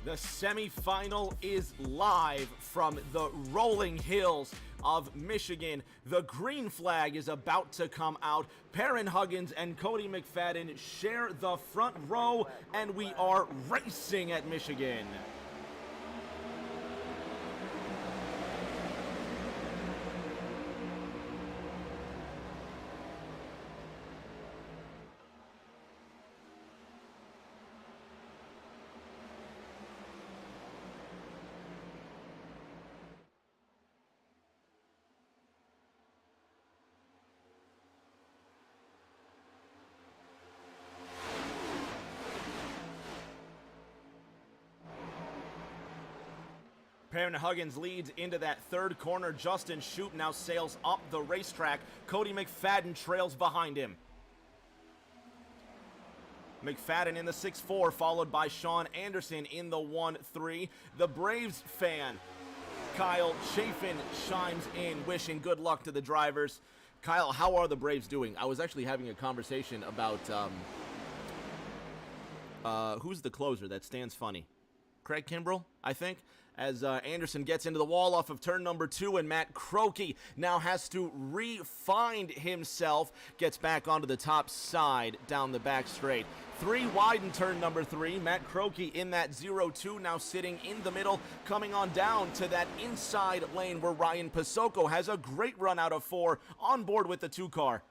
The semifinal is live from the rolling hills of Michigan. The green flag is about to come out. Perrin Huggins and Cody McFadden share the front row, and we are racing at Michigan. Perrin Huggins leads into that third corner. Justin Shoup now sails up the racetrack. Cody McFadden trails behind him. McFadden in the 6-4, followed by Sean Anderson in the 1-3. The Braves fan, Kyle Chafin, chimes in, wishing good luck to the drivers. Kyle, how are the Braves doing? I was actually having a conversation about who's the closer that stands funny? Craig Kimbrell, I think, as Anderson gets into the wall off of turn number 2, and Matt Croakey now has to re-find himself, gets back onto the top side down the back straight. 3 wide in turn number 3. Matt Croakey in that 0-2, now sitting in the middle, coming on down to that inside lane where Ryan Pasoko has a great run out of 4 on board with the 2 car.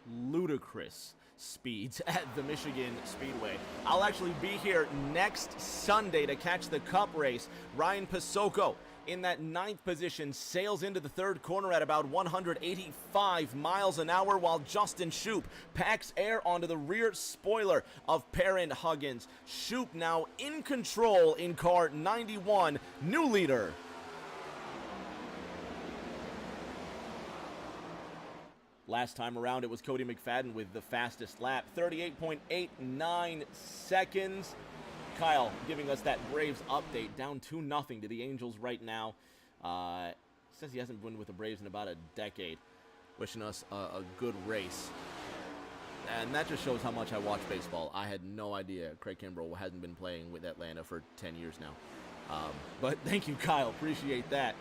Ludicrous speeds at the Michigan Speedway. I'll actually be here next Sunday to catch the Cup race. Ryan Pasoko in that 9th position sails into the 3rd corner at about 185 miles an hour, while Justin Shoup packs air onto the rear spoiler of Perrin Huggins. Shoup now in control in car 91, new leader. Last time around, it was Cody McFadden with the fastest lap, 38.89 seconds. Kyle giving us that Braves update, down 2-0 to the Angels right now. Says he hasn't been with the Braves in about a decade. Wishing us a good race. And that just shows how much I watch baseball. I had no idea Craig Kimbrell hasn't been playing with Atlanta for 10 years now. But thank you, Kyle. Appreciate that.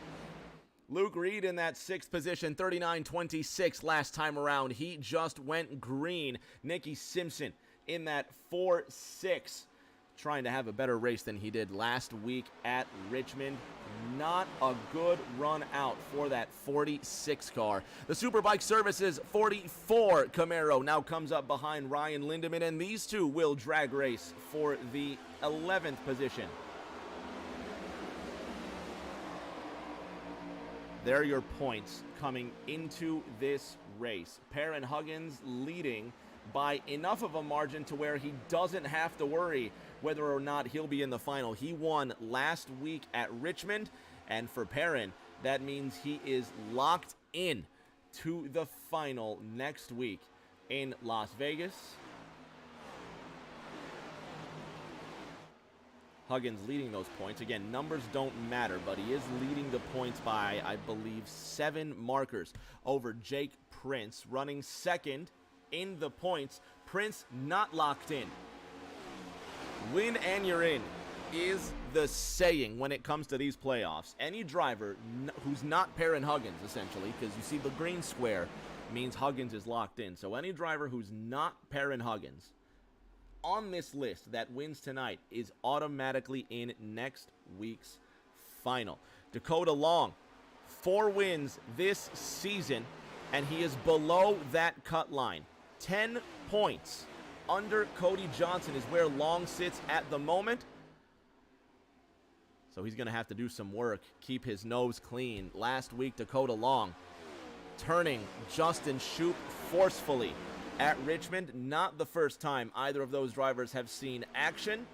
Luke Reed in that 6th position, 39.26 last time around. He just went green. Nicky Simpson in that 4.6, trying to have a better race than he did last week at Richmond. Not a good run out for that 46 car. The Superbike Services 44 Camaro now comes up behind Ryan Lindemann, and these two will drag race for the 11th position. There are your points coming into this race. Perrin Huggins leading by enough of a margin to where he doesn't have to worry whether or not he'll be in the final. He won last week at Richmond, and for Perrin, that means he is locked in to the final next week in Las Vegas. Huggins leading those points. Again, numbers don't matter, but he is leading the points by, I believe, 7 markers over Jake Prince, running 2nd in the points. Prince not locked in. Win and you're in is the saying when it comes to these playoffs. Any driver who's not Perrin Huggins, essentially, because you see the green square means Huggins is locked in. So any driver who's not Perrin Huggins on this list that wins tonight is automatically in next week's final. Dakota Long, 4 wins this season, and he is below that cut line. 10 points under Cody Johnson is where Long sits at the moment. So he's going to have to do some work, keep his nose clean. Last week, Dakota Long turning Justin Shoup forcefully at Richmond. Not the first time either of those drivers have seen action.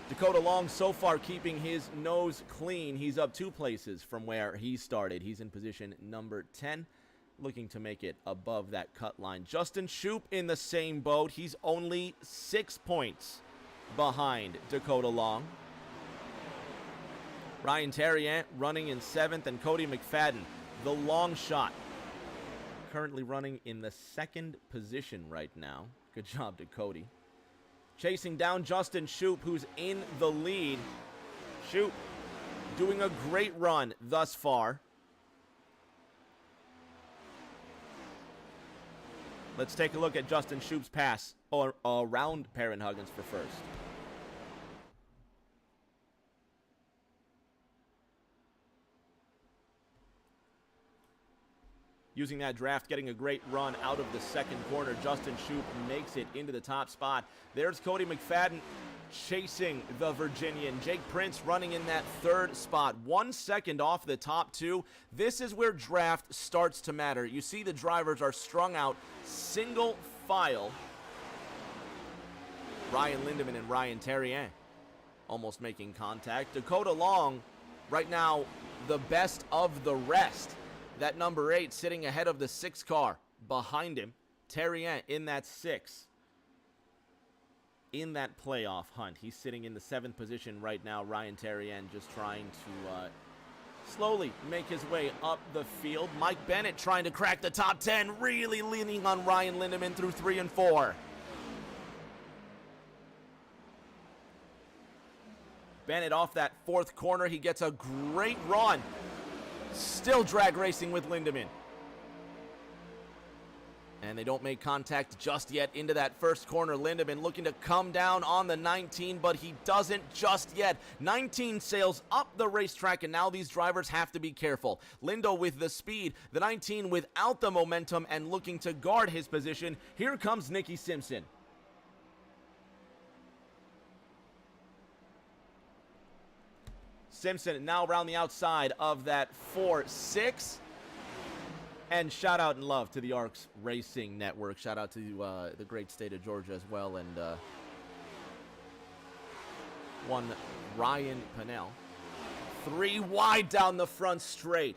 Dakota Long so far keeping his nose clean. He's up 2 places from where he started. He's in position number 10, looking to make it above that cut line. Justin Shoup in the same boat. He's only 6 points behind Dakota Long. Ryan Terriant running in 7th, and Cody McFadden, the long shot, currently running in the 2nd position right now. Good job to Cody. Chasing down Justin Shoup, who's in the lead. Shoup doing a great run thus far. Let's take a look at Justin Shoup's pass around Perrin Huggins for first. Using that draft, getting a great run out of the 2nd corner. Justin Shoup makes it into the top spot. There's Cody McFadden chasing the Virginian. Jake Prince running in that 3rd spot. 1 second off the top 2. This is where draft starts to matter. You see the drivers are strung out single file. Ryan Lindemann and Ryan Terriant almost making contact. Dakota Long right now the best of the rest. That number 8 sitting ahead of the 6 car behind him. Terriant in that 6. In that playoff hunt. He's sitting in the 7th position right now. Ryan Terriant just trying to slowly make his way up the field. Mike Bennett trying to crack the top 10. Really leaning on Ryan Lindemann through 3 and 4. Bennett off that 4th corner. He gets a great run. Still drag racing with Lindemann. And they don't make contact just yet into that 1st corner. Lindemann looking to come down on the 19, but he doesn't just yet. 19 sails up the racetrack, and now these drivers have to be careful. Lindo with the speed, the 19 without the momentum and looking to guard his position. Here comes Nicky Simpson. Simpson now around the outside of that 4-6. And shout out and love to the ARCS Racing Network. Shout out to the great state of Georgia as well. And one Ryan Pennell. 3 wide down the front straight.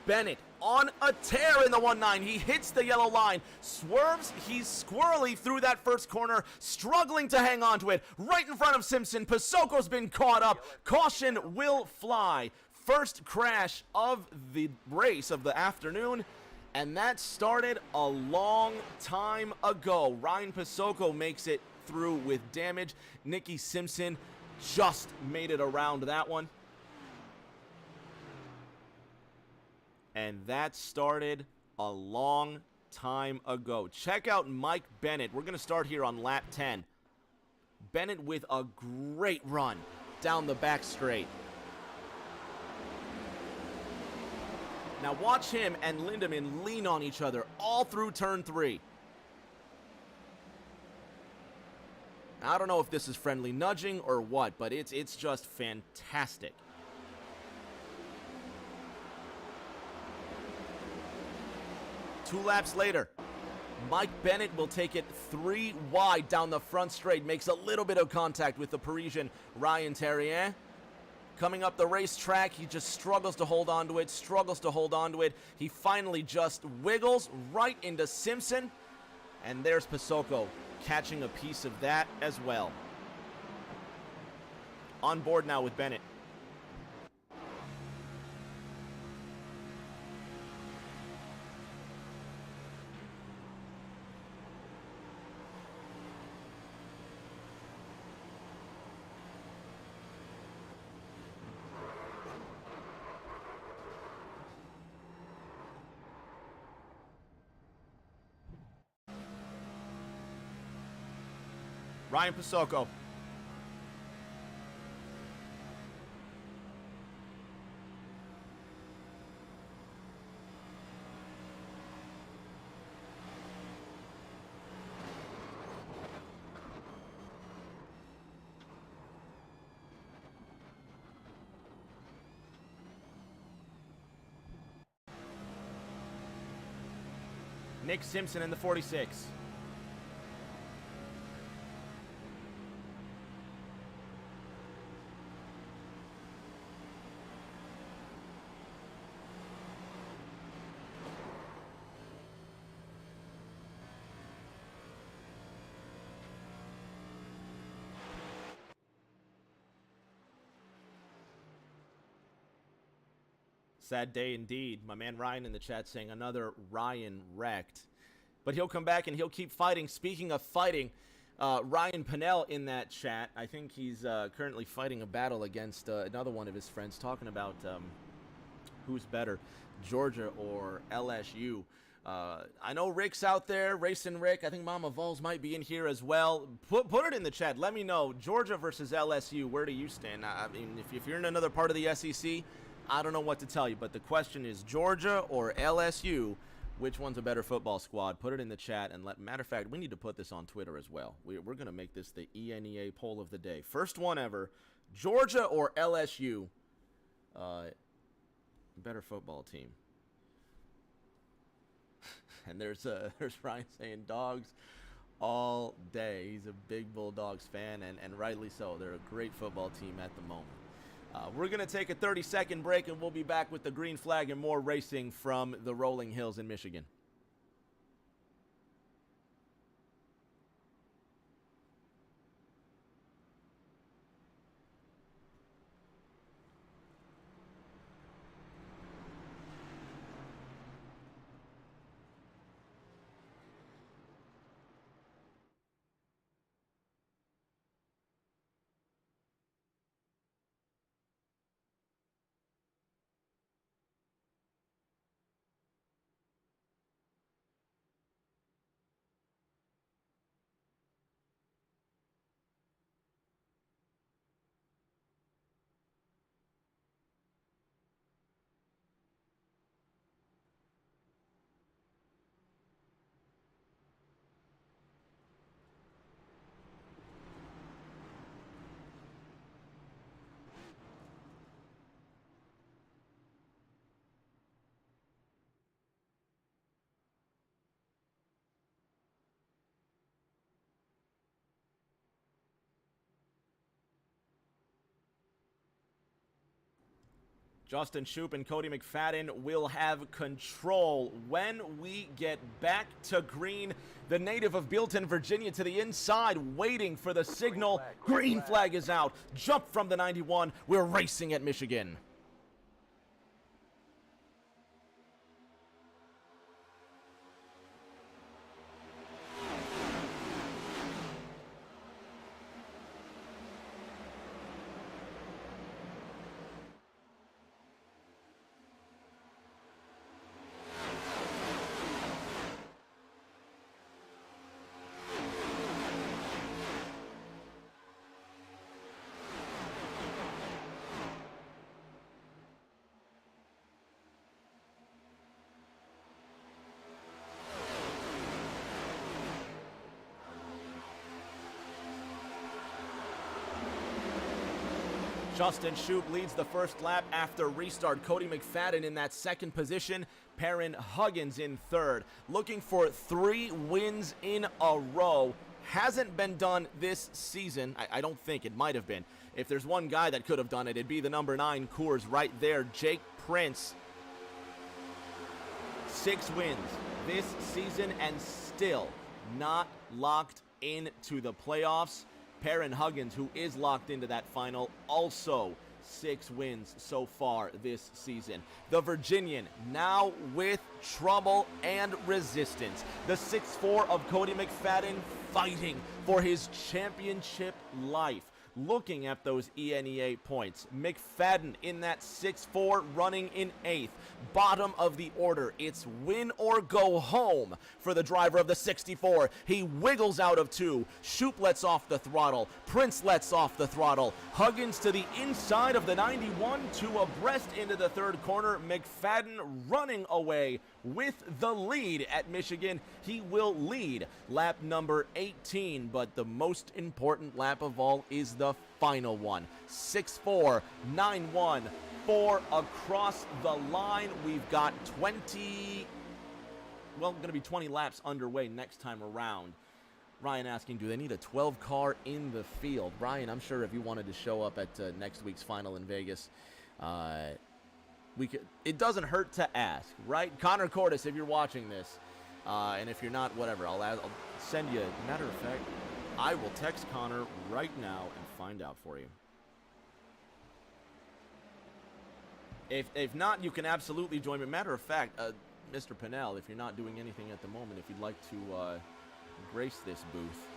Bennett on a tear in the 1-9. He hits the yellow line, swerves. He's squirrely through that 1st corner, struggling to hang on to it. Right in front of Simpson. Pasoko's been caught up. Caution will fly. First crash of the race of the afternoon, and that started a long time ago. Ryan Pasoko makes it through with damage. Nicky Simpson just made it around that one. And that started a long time ago. Check out Mike Bennett. We're going to start here on lap 10. Bennett with a great run down the back straight. Now watch him and Lindemann lean on each other all through turn 3. I don't know if this is friendly nudging or what, but it's just fantastic. Two laps later, Mike Bennett will take it 3 wide down the front straight. Makes a little bit of contact with the Parisian Ryan Terriant. Coming up the racetrack, he just struggles to hold on to it, He finally just wiggles right into Simpson. And there's Pasoko catching a piece of that as well. On board now with Bennett. Ryan Pasoko. Nick Simpson in the 46. Sad day indeed. My man Ryan in the chat saying another Ryan wrecked. But he'll come back and he'll keep fighting. Speaking of fighting, Ryan Pinnell in that chat, I think he's currently fighting a battle against another one of his friends, talking about who's better, Georgia or LSU. I know Rick's out there, Racing Rick. I think Mama Vols might be in here as well. Put it in the chat. Let me know. Georgia versus LSU, where do you stand? I mean, if you're in another part of the SEC, I don't know what to tell you, but the question is Georgia or LSU, which one's a better football squad? Put it in the chat. And matter of fact, we need to put this on Twitter as well. We're going to make this the ENEA poll of the day. First one ever. Georgia or LSU, better football team. And there's Ryan saying dogs all day. He's a big Bulldogs fan, and rightly so. They're a great football team at the moment. We're going to take a 30-second break, and we'll be back with the green flag and more racing from the Rolling Hills in Michigan. Justin Shoup and Cody McFadden will have control when we get back to green. The native of Bealton, Virginia, to the inside, waiting for the signal. Green flag is out. Jump from the 91. We're racing at Michigan. Justin Shoup leads the first lap after restart. Cody McFadden in that second position. Perrin Huggins in third. Looking for 3 wins in a row. Hasn't been done this season. I don't think. It might have been. If there's one guy that could have done it, it'd be the number 9 Coors right there, Jake Prince. 6 wins this season and still not locked into the playoffs. Perrin Huggins, who is locked into that final, also 6 wins so far this season. The Virginian now with trouble and resistance. The 6'4" of Cody McFadden fighting for his championship life. Looking at those ENEA points, McFadden in that 6'4", running in 8th. Bottom of the order, it's win or go home for the driver of the 64. He wiggles out of 2. Shoup lets off the throttle. Prince lets off the throttle. Huggins to the inside of the 91, 2 abreast into the third corner. McFadden running away with the lead at Michigan. He will lead lap number 18, but the most important lap of all is the final one. 6'4", 9'1", 4 across the line. We've got 20 well, going to be 20 laps underway next time around. Ryan asking, do they need a 12 car in the field? Ryan, I'm sure if you wanted to show up at next week's final in Vegas, we could. It doesn't hurt to ask, right? Connor Cordes, if you're watching this, and if you're not, whatever, I'll send you. Matter of fact, I will text Connor right now and find out for you. If not, you can absolutely join me. Matter of fact, Mr. Pinnell, if you're not doing anything at the moment, if you'd like to grace this booth,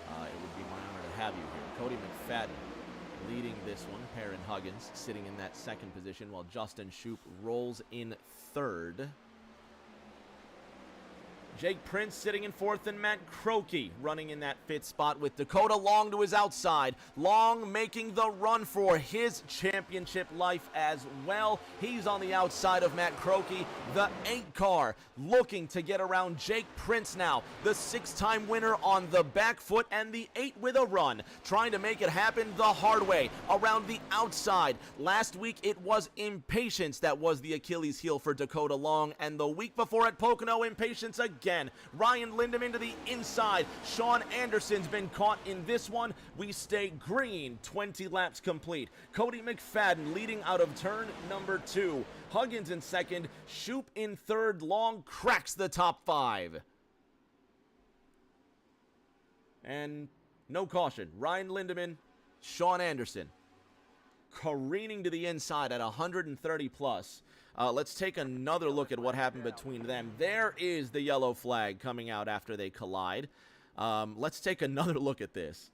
it would be my honor to have you here. Cody McFadden leading this one. Perrin Huggins sitting in that second position while Justin Shoup rolls in third. Jake Prince sitting in fourth, and Matt Croakey running in that fifth spot with Dakota Long to his outside. Long making the run for his championship life as well. He's on the outside of Matt Croakey. The 8 car looking to get around Jake Prince now. The 6-time winner on the back foot, and the 8 with a run. Trying to make it happen the hard way around the outside. Last week it was impatience that was the Achilles heel for Dakota Long, and the week before at Pocono, impatience again. Ryan Lindeman to the inside. Sean Anderson's been caught in this one. We stay green. 20 laps complete. Cody McFadden leading out of turn number 2. Huggins in second. Shoup in third. Long cracks the top 5. And no caution. Ryan Lindeman, Sean Anderson careening to the inside at 130 plus. Let's take another look at what happened between them. There is the yellow flag coming out after they collide. Let's take another look at this.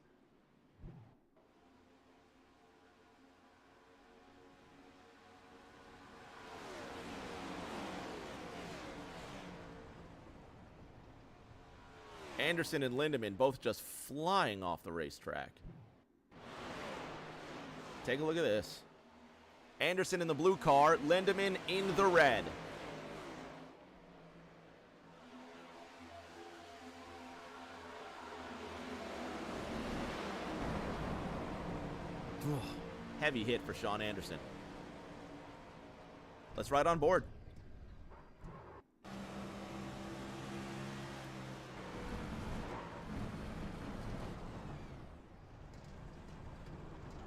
Anderson and Lindeman both just flying off the racetrack. Take a look at this. Anderson in the blue car, Lindeman in the red. Heavy hit for Sean Anderson. Let's ride on board.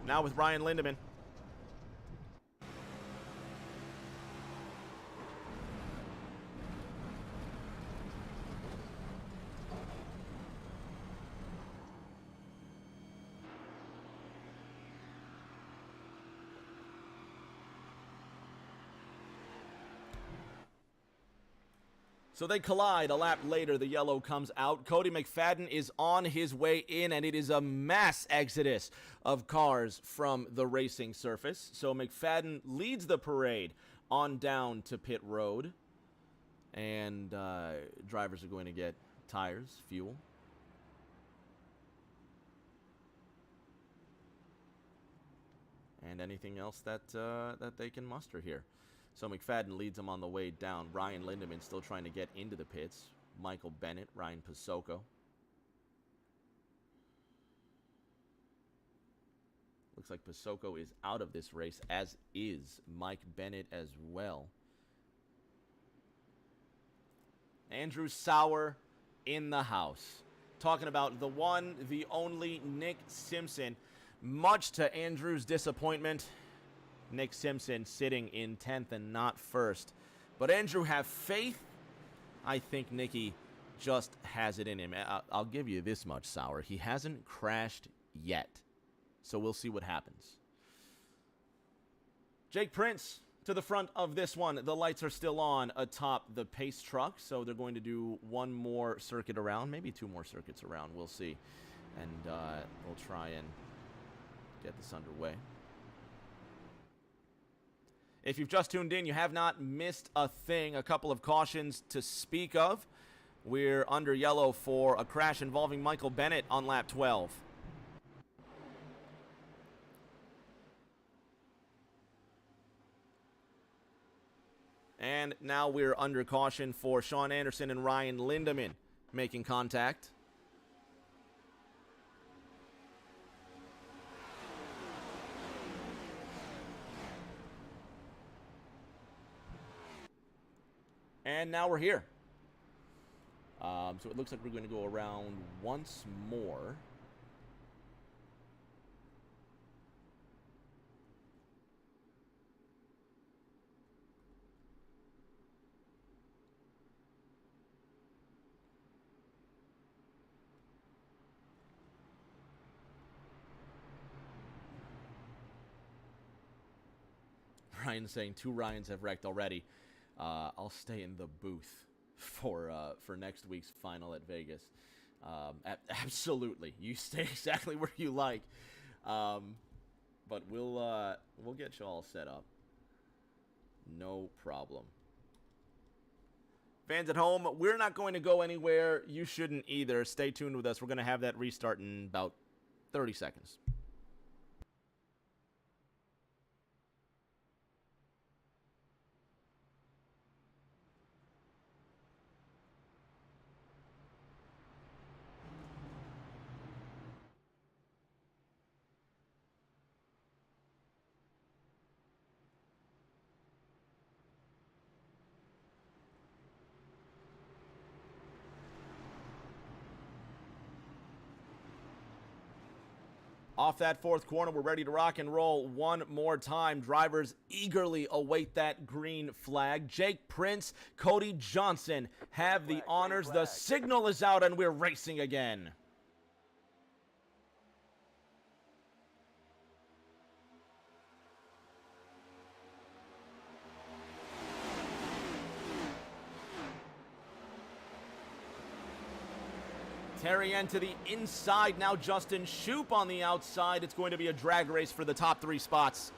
Now with Ryan Lindeman. So they collide. A lap later, the yellow comes out. Cody McFadden is on his way in, and it is a mass exodus of cars from the racing surface. So McFadden leads the parade on down to pit road. And drivers are going to get tires, fuel. And anything else that they can muster here. So McFadden leads them on the way down. Ryan Lindeman still trying to get into the pits. Michael Bennett, Ryan Pasocco. Looks like Pasocco is out of this race, as is Mike Bennett as well. Andrew Sauer in the house. Talking about the one, the only Nick Simpson. Much to Andrew's disappointment, Nick Simpson sitting in 10th and not first. But Andrew, have faith. I think Nicky just has it in him. I'll give you this much, Sauer. He hasn't crashed yet. So we'll see what happens. Jake Prince to the front of this one. The lights are still on atop the pace truck. So they're going to do one more circuit around. Maybe 2 more circuits around. We'll see. And we'll try and get this underway. If you've just tuned in, you have not missed a thing. A couple of cautions to speak of. We're under yellow for a crash involving Michael Bennett on lap 12. And now we're under caution for Sean Anderson and Ryan Lindeman making contact. And now we're here. So it looks like we're going to go around once more. Ryan saying 2 Ryans have wrecked already. I'll stay in the booth for next week's final at Vegas. Absolutely, you stay exactly where you like. But we'll get you all set up. No problem. Fans at home, we're not going to go anywhere. You shouldn't either. Stay tuned with us. We're going to have that restart in about 30 seconds. Off that 4th corner, we're ready to rock and roll one more time. Drivers eagerly await that green flag. Jake Prince, Cody Johnson have the honors. The signal is out and we're racing again. Terrien to the inside. Now Justin Shoup on the outside. It's going to be a drag race for the top 3 spots.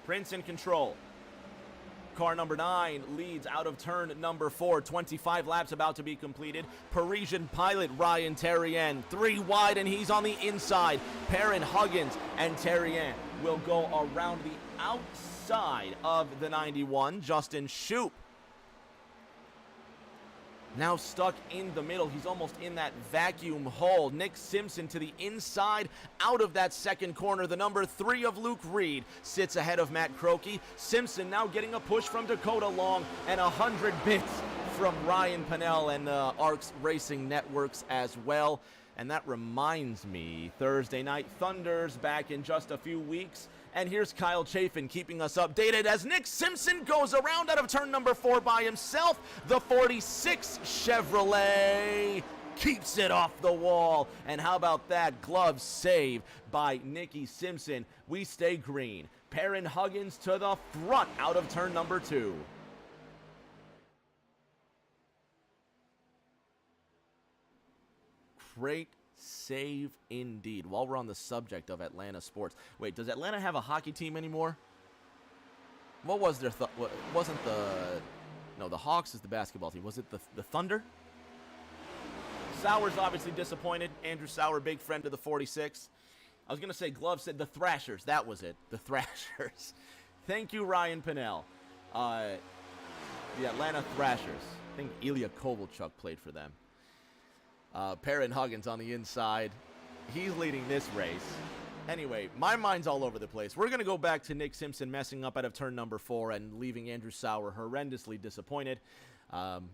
Prince in control. Car number 9 leads out of turn number 4. 25 laps about to be completed. Parisian pilot Ryan Terrien, 3 wide, and he's on the inside. Perrin, Huggins, and Terrien will go around the outside of the 91. Justin Shoup now stuck in the middle. He's almost in that vacuum hole. Nick Simpson to the inside, out of that 2nd corner. The number 3 of Luke Reed sits ahead of Matt Croakey. Simpson now getting a push from Dakota Long, and 100 bits from Ryan Pennell and ARC's Racing Networks as well. And that reminds me, Thursday Night Thunder's back in just a few weeks. And here's Kyle Chafin keeping us updated as Nick Simpson goes around out of turn number 4 by himself. The 46 Chevrolet keeps it off the wall. And how about that glove save by Nicky Simpson? We stay green. Perrin Huggins to the front out of turn number 2. Great save indeed. While we're on the subject of Atlanta sports, wait, does Atlanta have a hockey team anymore? What was their wasn't the no, the Hawks is the basketball team. Was it the Thunder? Sauer's obviously disappointed. Andrew Sauer, big friend of the 46. I was gonna say Glove said the Thrashers. That was it, the Thrashers. Thank you, Ryan Pennell. The Atlanta Thrashers. I think Ilya Kovalchuk played for them. Perrin Huggins on the inside. He's leading this race. Anyway, my mind's all over the place. We're going to go back to Nick Simpson messing up out of turn number 4 and leaving Andrew Sauer horrendously disappointed,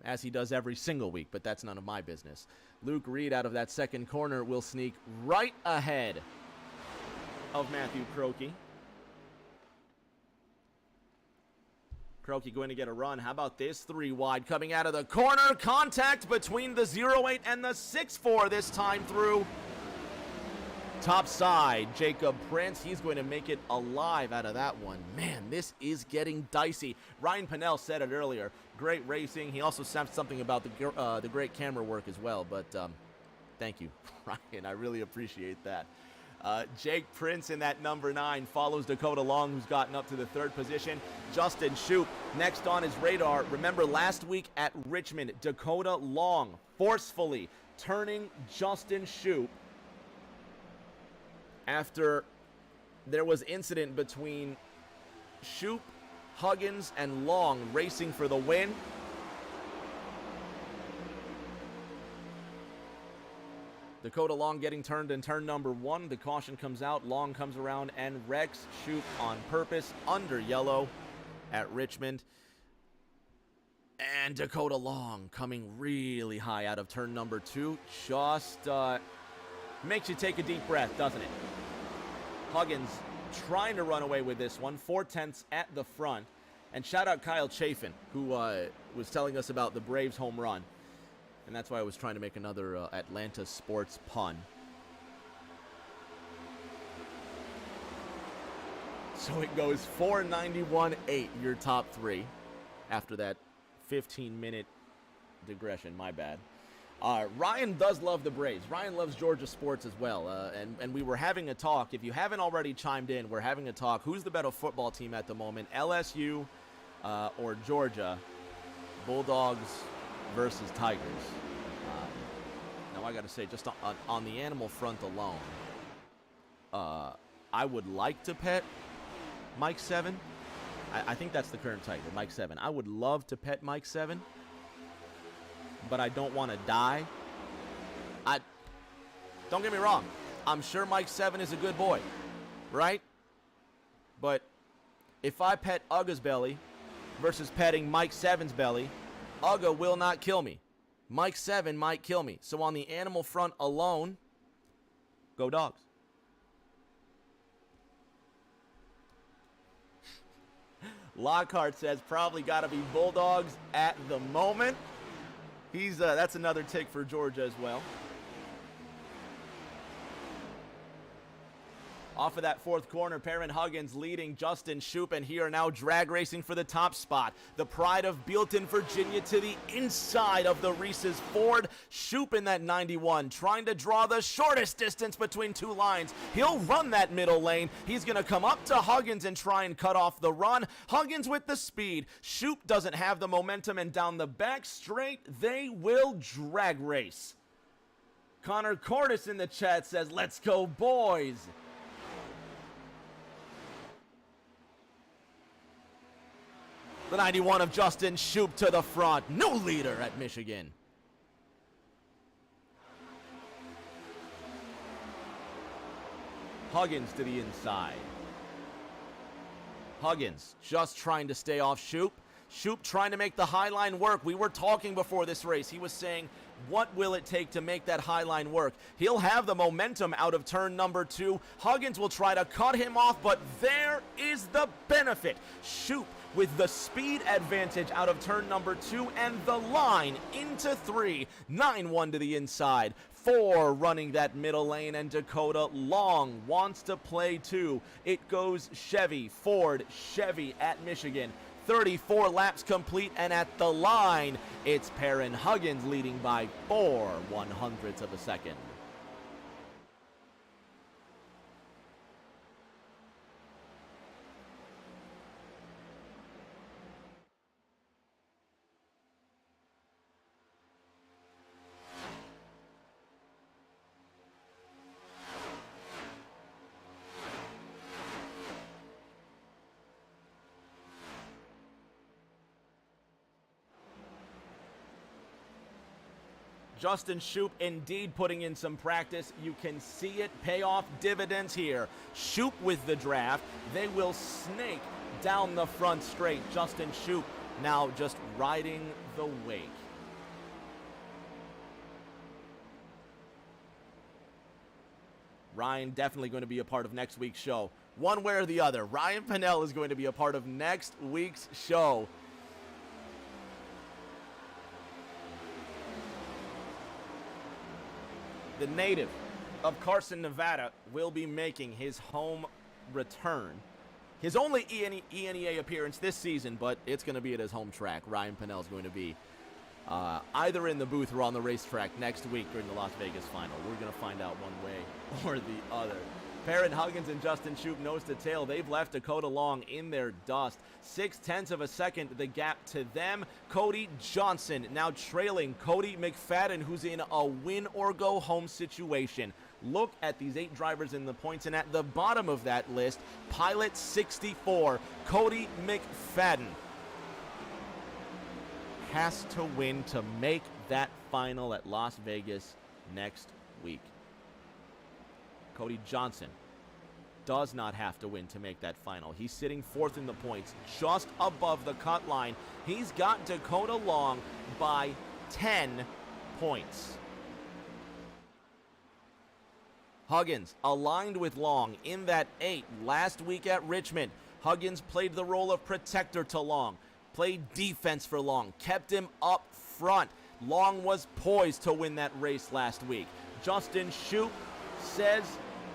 as he does every single week, but that's none of my business. Luke Reed out of that 2nd corner will sneak right ahead of Matthew Croakey. Croakey going to get a run. How about this 3 wide coming out of the corner? Contact between the 08 and the 6-4 this time through. Top side, Jacob Prince. He's going to make it alive out of that one. Man, this is getting dicey. Ryan Pennell said it earlier. Great racing. He also said something about the great camera work as well. But thank you, Ryan. I really appreciate that. Jake Prince in that number 9 follows Dakota Long, who's gotten up to the 3rd position. Justin Shoup next on his radar. Remember last week at Richmond, Dakota Long forcefully turning Justin Shoup after there was incident between Shoup, Huggins, and Long racing for the win. Dakota Long getting turned in turn number 1. The caution comes out. Long comes around and wrecks Shoop on purpose under yellow at Richmond. And Dakota Long coming really high out of turn number 2. Just makes you take a deep breath, doesn't it? Huggins trying to run away with this one. 4/10 at the front. And shout out Kyle Chafin, who was telling us about the Braves home run. And that's why I was trying to make another Atlanta sports pun. So it goes 491.8, your top 3, after that 15-minute digression, my bad. Ryan does love the Braves. Ryan loves Georgia sports as well. And we were having a talk. If you haven't already chimed in, we're having a talk. Who's the better football team at the moment, LSU or Georgia? Bulldogs versus Tigers. Now, I got to say, just on the animal front alone, I would like to pet Mike 7. I think that's the current Tiger, Mike 7. I would love to pet Mike 7, but I don't want to die. Don't get me wrong. I'm sure Mike 7 is a good boy, right? But if I pet Ugga's belly versus petting Mike 7's belly, Ugga will not kill me. Mike 7 might kill me. So on the animal front alone, go Dogs. Lockhart says probably got to be Bulldogs at the moment. That's another tick for Georgia as well. Off of that fourth corner, Perrin Huggins leading Justin Shoop, and here now drag racing for the top spot. The pride of Bealton, Virginia, to the inside of the Reese's Ford. Shoop in that 91, trying to draw the shortest distance between two lines. He'll run that middle lane. He's going to come up to Huggins and try and cut off the run. Huggins with the speed. Shoop doesn't have the momentum, and down the back straight, they will drag race. Connor Cordes in the chat says, "Let's go, boys." The 91 of Justin Shoop to the front. New leader at Michigan. Huggins to the inside. Huggins just trying to stay off Shoop. Shoop trying to make the high line work. We were talking before this race. He was saying, what will it take to make that high line work? He'll have the momentum out of turn number 2. Huggins will try to cut him off, but there is the benefit. Shoop with the speed advantage out of turn number 2 and the line into 3. 9-1 to the inside. 4 running that middle lane, and Dakota Long wants to play 2. It goes Chevy, Ford, Chevy at Michigan. 34 laps complete, and at the line, it's Perrin Huggins leading by 4/100ths of a second. Justin Shoop indeed putting in some practice. You can see it pay off dividends here. Shoop with the draft. They will snake down the front straight. Justin Shoop now just riding the wake. Ryan definitely going to be a part of next week's show. One way or the other, Ryan Pennell is going to be a part of next week's show. The native of Carson, Nevada, will be making his home return. His only ENEA appearance this season, but it's going to be at his home track. Ryan Pennell is going to be either in the booth or on the racetrack next week during the Las Vegas final. We're going to find out one way or the other. Perrin Huggins and Justin Shoop nose to tail. They've left Dakota Long in their dust. 0.6 of a second, the gap to them. Cody Johnson now trailing Cody McFadden, who's in a win-or-go-home situation. Look at these 8 drivers in the points, and at the bottom of that list, Pilot 64, Cody McFadden, has to win to make that final at Las Vegas next week. Cody Johnson does not have to win to make that final. He's sitting 4th in the points, just above the cut line. He's got Dakota Long by 10 points. Huggins aligned with Long in that 8 last week at Richmond. Huggins played the role of protector to Long, played defense for Long, kept him up front. Long was poised to win that race last week. Justin Shoup says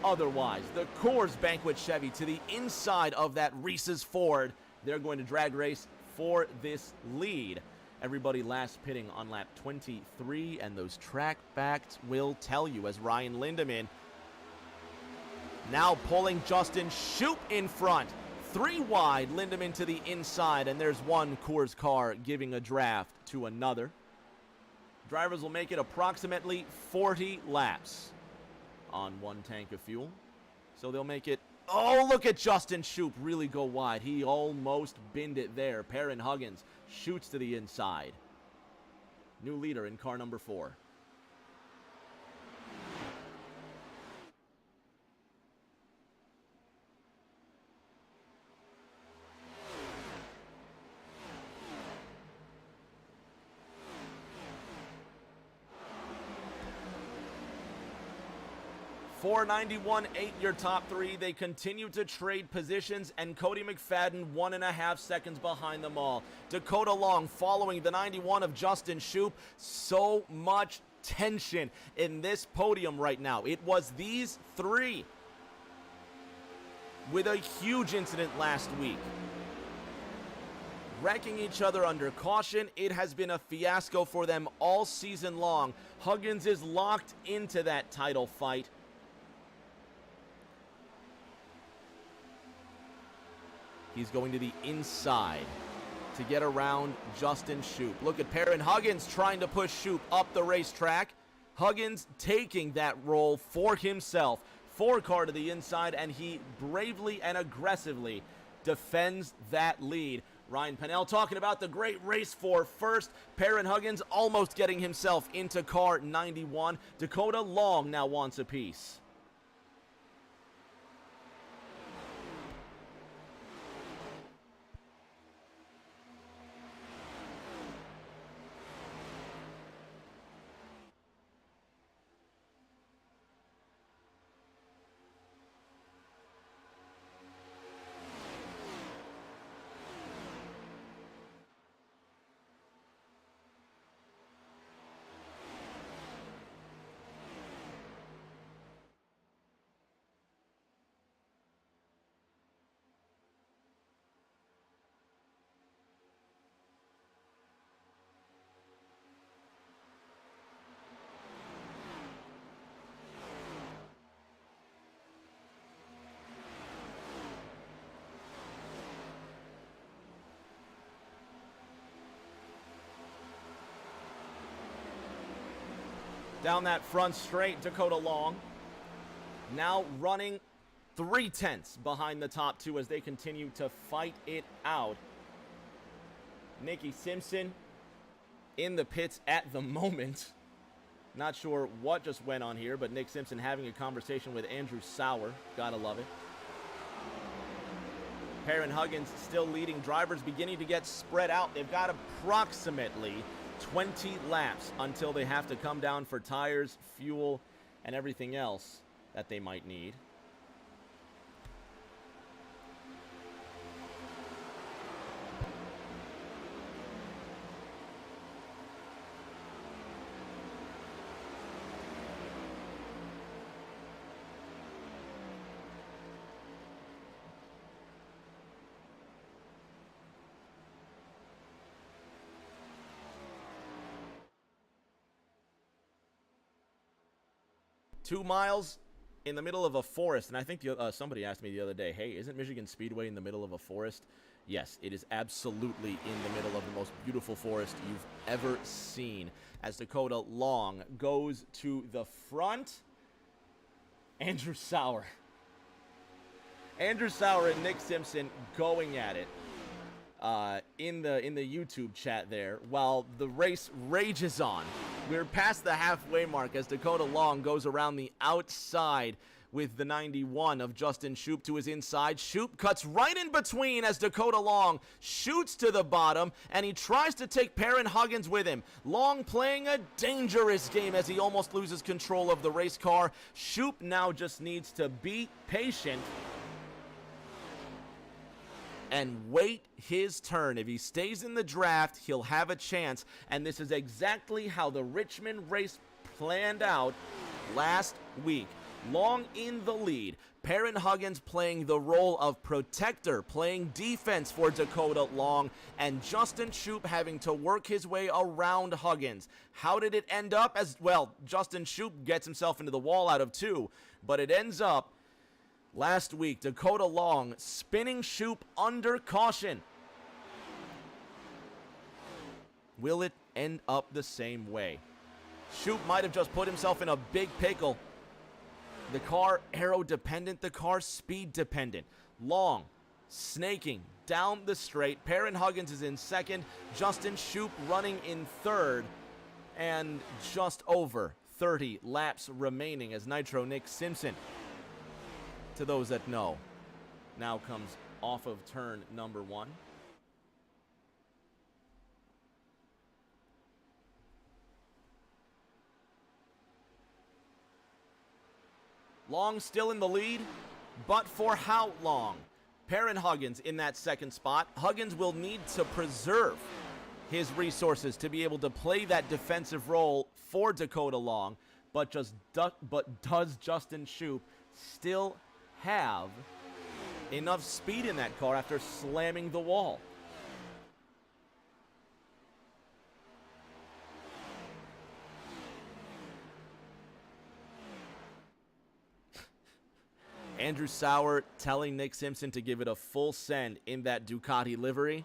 otherwise. The Coors Banquet Chevy to the inside of that Reese's Ford. They're going to drag race for this lead. Everybody last pitting on lap 23, and those track facts will tell you as Ryan Lindemann now pulling Justin Shoup in front. 3 wide, Lindemann to the inside, and there's one Coors car giving a draft to another. Drivers will make it approximately 40 laps on 1 tank of fuel. So they'll make it, oh, look at Justin Shoup really go wide. He almost binned it there. Perrin Huggins shoots to the inside. New leader in car number 4. .491, 8 your top 3. They continue to trade positions, and Cody McFadden 1.5 seconds behind them all. Dakota Long following the 91 of Justin Shoup. So much tension in this podium right now. It was these 3 with a huge incident last week, wrecking each other under caution. It has been a fiasco for them all season long. Huggins is locked into that title fight. He's going to the inside to get around Justin Shoup. Look at Perrin Huggins trying to push Shoup up the racetrack. Huggins taking that role for himself. 4 car to the inside, and he bravely and aggressively defends that lead. Ryan Pennell talking about the great race for first. Perrin Huggins almost getting himself into car 91. Dakota Long now wants a piece. Down that front straight, Dakota Long now running 3/10 behind the top 2 as they continue to fight it out. Nicky Simpson in the pits at the moment. Not sure what just went on here, but Nick Simpson having a conversation with Andrew Sauer. Gotta love it. Perrin Huggins still leading. Drivers beginning to get spread out. They've got approximately 20 laps until they have to come down for tires, fuel, and everything else that they might need. Two miles in the middle of a forest, and I think somebody asked me the other day, hey, isn't Michigan Speedway in the middle of a forest? Yes, it is absolutely in the middle of the most beautiful forest you've ever seen. As Dakota Long goes to the front, Andrew Sauer and Nick Simpson going at it. in the YouTube chat there while the race rages on. We're past the halfway mark as Dakota Long goes around the outside with the 91 of Justin Shoup to his inside. Shoup cuts right in between as Dakota Long shoots to the bottom, and he tries to take Perrin Huggins with him. Long playing a dangerous game as he almost loses control of the race car. Shoup now just needs to be patient and wait his turn. If he stays in the draft, he'll have a chance, and this is exactly how the Richmond race planned out last week. Long in the lead. Perrin Huggins playing the role of protector, playing defense for Dakota Long, and Justin Shoup having to work his way around Huggins. How did it end up? As well, Justin Shoup gets himself into the wall out of 2, but it ends up last week, Dakota Long spinning Shoup under caution. Will it end up the same way? Shoup might have just put himself in a big pickle. The car aero dependent, the car speed dependent. Long snaking down the straight. Perrin Huggins is in second. Justin Shoup running in third. And just over 30 laps remaining as Nitro Nick Simpson, to those that know, now comes off of turn number 1. Long still in the lead, but for how long? Perrin Huggins in that second spot. Huggins will need to preserve his resources to be able to play that defensive role for Dakota Long, but does Justin Shoup still have enough speed in that car after slamming the wall? Andrew Sauer telling Nick Simpson to give it a full send in that Ducati livery.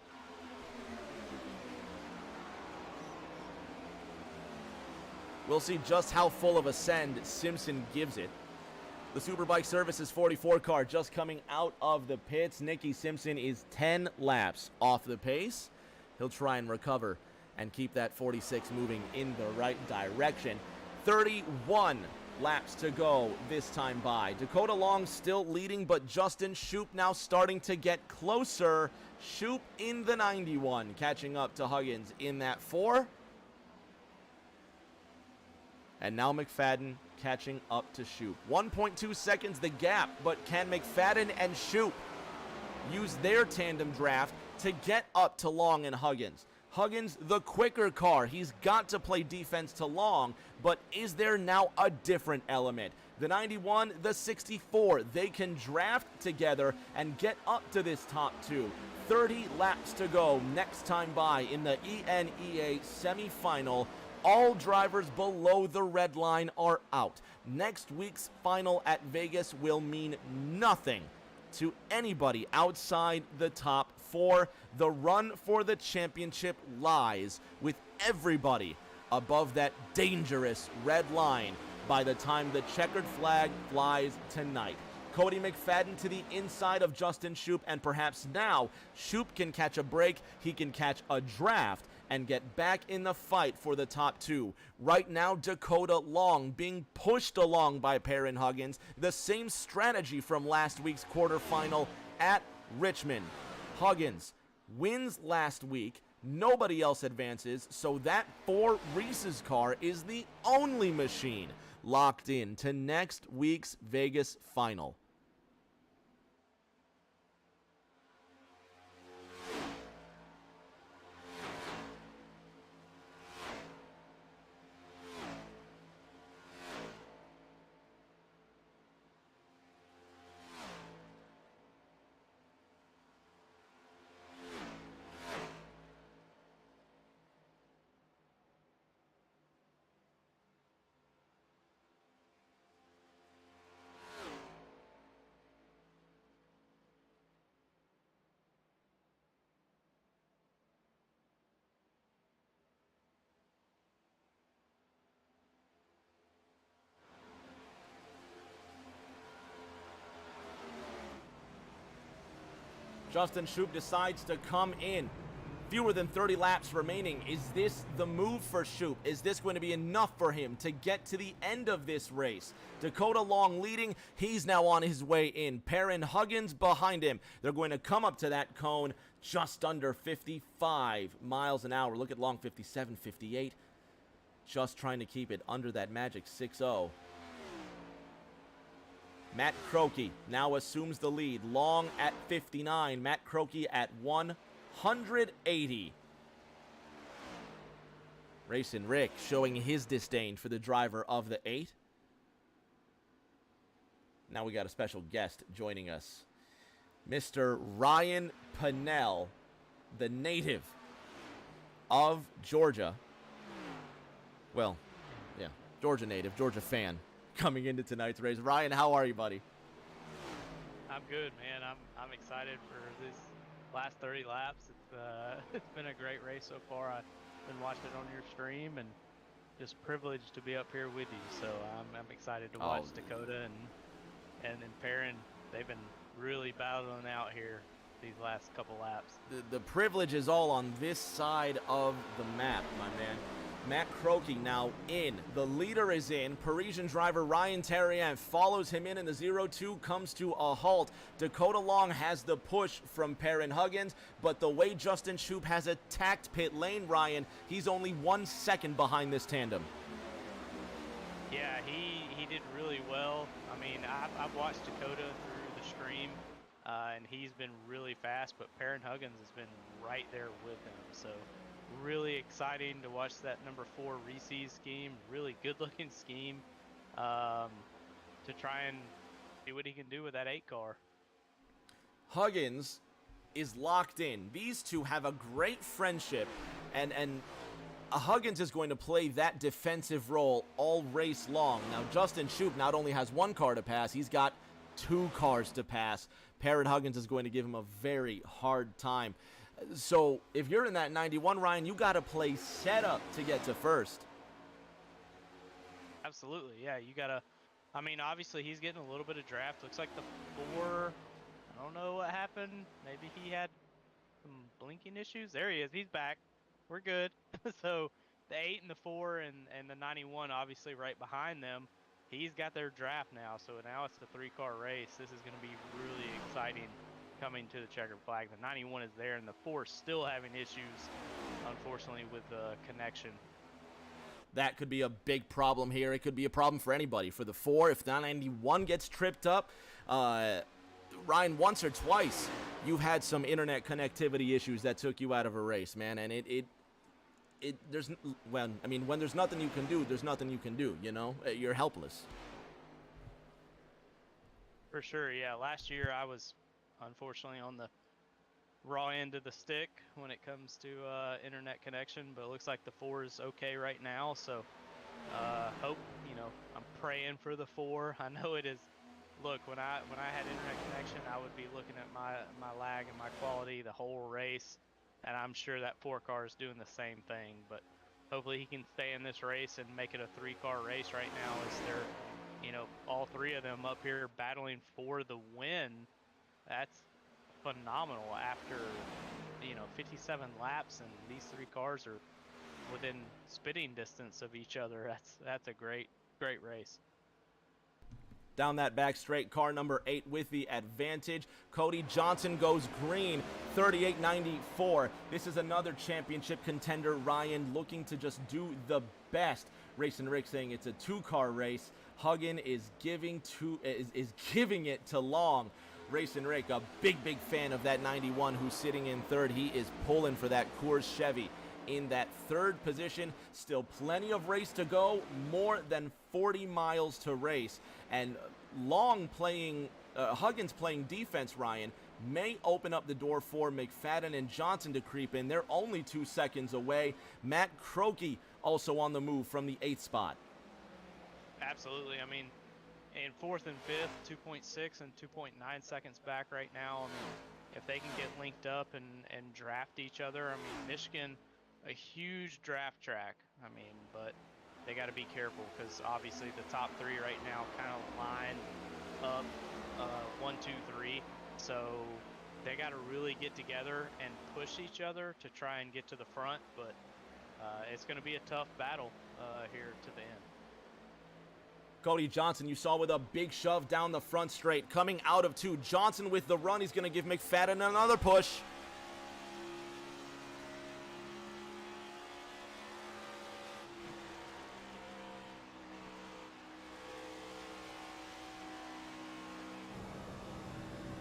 We'll see just how full of a send Simpson gives it. The Superbike Services 44 car just coming out of the pits. Nicky Simpson is 10 laps off the pace. He'll try and recover and keep that 46 moving in the right direction. 31 laps to go this time by. Dakota Long still leading, but Justin Shoup now starting to get closer. Shoup in the 91, catching up to Huggins in that 4. And now McFadden catching up to Shoup. 1.2 seconds the gap, but can McFadden and Shoup use their tandem draft to get up to Long and Huggins? Huggins, the quicker car. He's got to play defense to Long, but is there now a different element? The 91, the 64, they can draft together and get up to this top 2. 30 laps to go next time by in the ENEA semifinal. All drivers below the red line are out. Next week's final at Vegas will mean nothing to anybody outside the top 4. The run for the championship lies with everybody above that dangerous red line by the time the checkered flag flies tonight. Cody McFadden to the inside of Justin Shoup, and perhaps now Shoup can catch a break, he can catch a draft, and get back in the fight for the top 2. Right now, Dakota Long being pushed along by Perrin Huggins. The same strategy from last week's quarterfinal at Richmond. Huggins wins last week. Nobody else advances, so that 4 Reese's car is the only machine locked in to next week's Vegas final. Justin Shoup decides to come in. Fewer than 30 laps remaining. Is this the move for Shoup? Is this going to be enough for him to get to the end of this race? Dakota Long leading. He's now on his way in. Perrin Huggins behind him. They're going to come up to that cone just under 55 miles an hour. Look at Long, 57, 58. Just trying to keep it under that magic 6-0. Matt Croakey now assumes the lead. Long at 59. Matt Croakey at 180. Racing Rick showing his disdain for the driver of the 8. Now we got a special guest joining us. Mr. Ryan Pennell, the native of Georgia. Well, yeah, Georgia native, Georgia fan, coming into tonight's race. Ryan, how are you, buddy? I'm good, man. I'm excited for this last 30 laps. It's been a great race so far. I've been watching it on your stream and just privileged to be up here with you. So I'm excited to watch Dakota and Perrin. They've been really battling out here these last couple laps. The privilege is all on this side of the map, my man. Matt Croakey now in. The leader is in. Parisian driver Ryan Terrien follows him in the 0-2 comes to a halt. Dakota Long has the push from Perrin Huggins, but the way Justin Shoup has attacked pit lane, Ryan, he's only 1 second behind this tandem. Yeah, he did really well. I mean, I've watched Dakota through the stream, and he's been really fast, but Perrin Huggins has been right there with him. So really exciting to watch that number 4 Reese's scheme. Really good-looking scheme to try and see what he can do with that 8 car. Huggins is locked in. These two have a great friendship, and Huggins is going to play that defensive role all race long. Now, Justin Shoup not only has 1 car to pass, he's got 2 cars to pass. Perrin Huggins is going to give him a very hard time. So if you're in that 91, Ryan, you got to play setup to get to first. Absolutely, yeah. You got to, I mean, obviously he's getting a little bit of draft. Looks like the 4, I don't know what happened. Maybe he had some blinking issues. There he is. He's back. We're good. So the 8 and the 4 and the 91 obviously right behind them. He's got their draft now. So now it's the 3-car race. This is going to be really exciting coming to the checkered flag. The 91 is there, and the 4 still having issues, unfortunately, with the connection. That could be a big problem here. It could be a problem for anybody. For the 4, if the 91 gets tripped up, Ryan, once or twice, you've had some internet connectivity issues that took you out of a race, man. And when there's nothing you can do, there's nothing you can do. You know, you're helpless. For sure, yeah. Last year I was unfortunately on the raw end of the stick when it comes to internet connection, but it looks like the 4 is okay right now. So hope, I'm praying for the 4. I know it is. Look, when I had internet connection, I would be looking at my lag and my quality the whole race, and I'm sure that 4 car is doing the same thing. But hopefully he can stay in this race and make it a 3-car race right now, as they're, all 3 of them up here battling for the win. That's phenomenal after 57 laps, and these 3 cars are within spitting distance of each other. That's a great race. Down that back straight, car number 8 with the advantage. Cody Johnson goes green, 38.94. This is another championship contender, Ryan, looking to just do the best. Racing Rick saying it's a 2-car race. Huggin is giving it to Long. Racing Rick, a big fan of that 91 who's sitting in 3rd. He is pulling for that Coors Chevy in that 3rd position. Still plenty of race to go, more than 40 miles to race. And Long playing, Huggins playing defense, Ryan, may open up the door for McFadden and Johnson to creep in. They're only 2 seconds away. Matt Croakey also on the move from the 8th spot. Absolutely. I mean, in 4th and 5th, 2.6 and 2.9 seconds back right now. I mean, if they can get linked up and draft each other, I mean, Michigan, a huge draft track. I mean, but they got to be careful, because obviously the top 3 right now kind of line up 1, 2, 3. So they got to really get together and push each other to try and get to the front, but it's going to be a tough battle here to the end. Cody Johnson, you saw with a big shove down the front straight. Coming out of 2. Johnson with the run. He's going to give McFadden another push.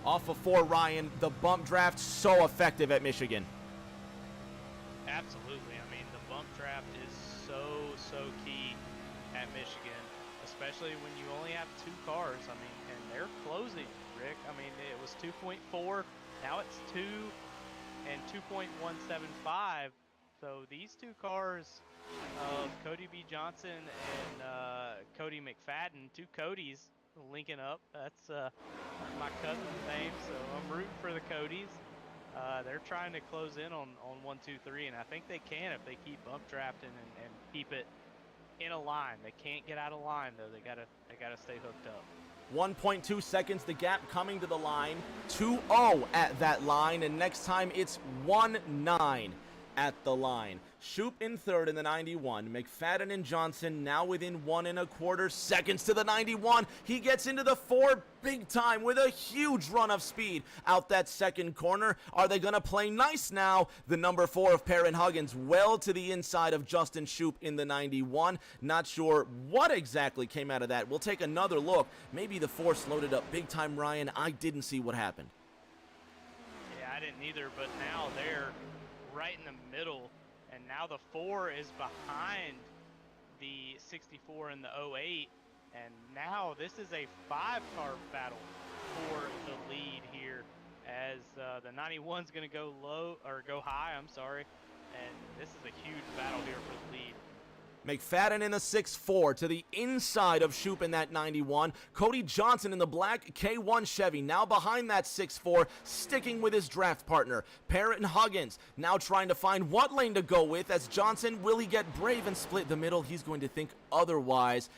Off of 4, Ryan. The bump draft so effective at Michigan. Absolutely. I mean, the bump draft is so key at Michigan, especially when you only have 2 cars. I mean, and they're closing, Rick. I mean, it was 2.4, now it's 2 and 2.175. So these 2 cars of Cody B. Johnson and Cody McFadden, 2 Codys linking up. That's my cousin's name, so I'm rooting for the Codys. They're trying to close in on 1, 2, 3, and I think they can if they keep bump drafting and keep it in a line. They can't get out of line though. They gotta stay hooked up. 1.2 seconds, the gap coming to the line. 2-0 at that line, and next time it's 1-9 at the line. Shoup in 3rd in the 91. McFadden and Johnson now within 1 1/4 seconds to the 91. He gets into the 4 big time with a huge run of speed out that second corner. Are they going to play nice now? The number 4 of Perrin Huggins well to the inside of Justin Shoup in the 91. Not sure what exactly came out of that. We'll take another look. Maybe the 4 slowed it up big time, Ryan. I didn't see what happened. Yeah, I didn't either, but now they're right in the middle, and now the 4 is behind the 64 and the 08, and now this is a 5-car battle for the lead here, as the 91's going to go low, or go high, I'm sorry, and this is a huge battle here for the lead. McFadden in the 6-4 to the inside of Shoup in that 91. Cody Johnson in the black K1 Chevy now behind that 6-4, sticking with his draft partner. Perrin Huggins now trying to find what lane to go with as Johnson. Will he get brave and split the middle? He's going to think otherwise.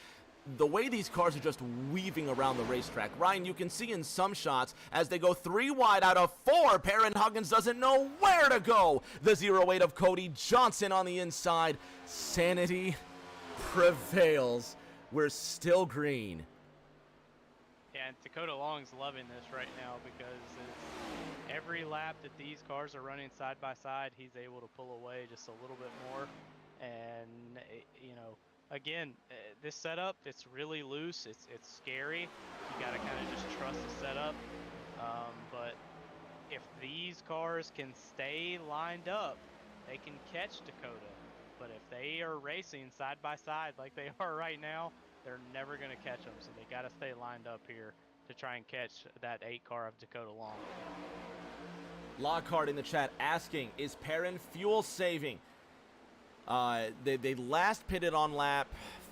The way these cars are just weaving around the racetrack, Ryan, you can see in some shots as they go 3 wide out of 4, Perrin Huggins doesn't know where to go. The 08 of Cody Johnson on the inside. Sanity prevails. We're still green. Yeah, and Dakota Long's loving this right now because every lap that these cars are running side by side, he's able to pull away just a little bit more. And, you know, again, this setup, it's really loose. It's scary. You got to kind of just trust the setup. But if these cars can stay lined up, they can catch Dakota. But if they are racing side by side like they are right now, they're never going to catch them. So they got to stay lined up here to try and catch that 8 car of Dakota Long. Lockhart in the chat asking, is Perrin fuel saving? They last pitted on lap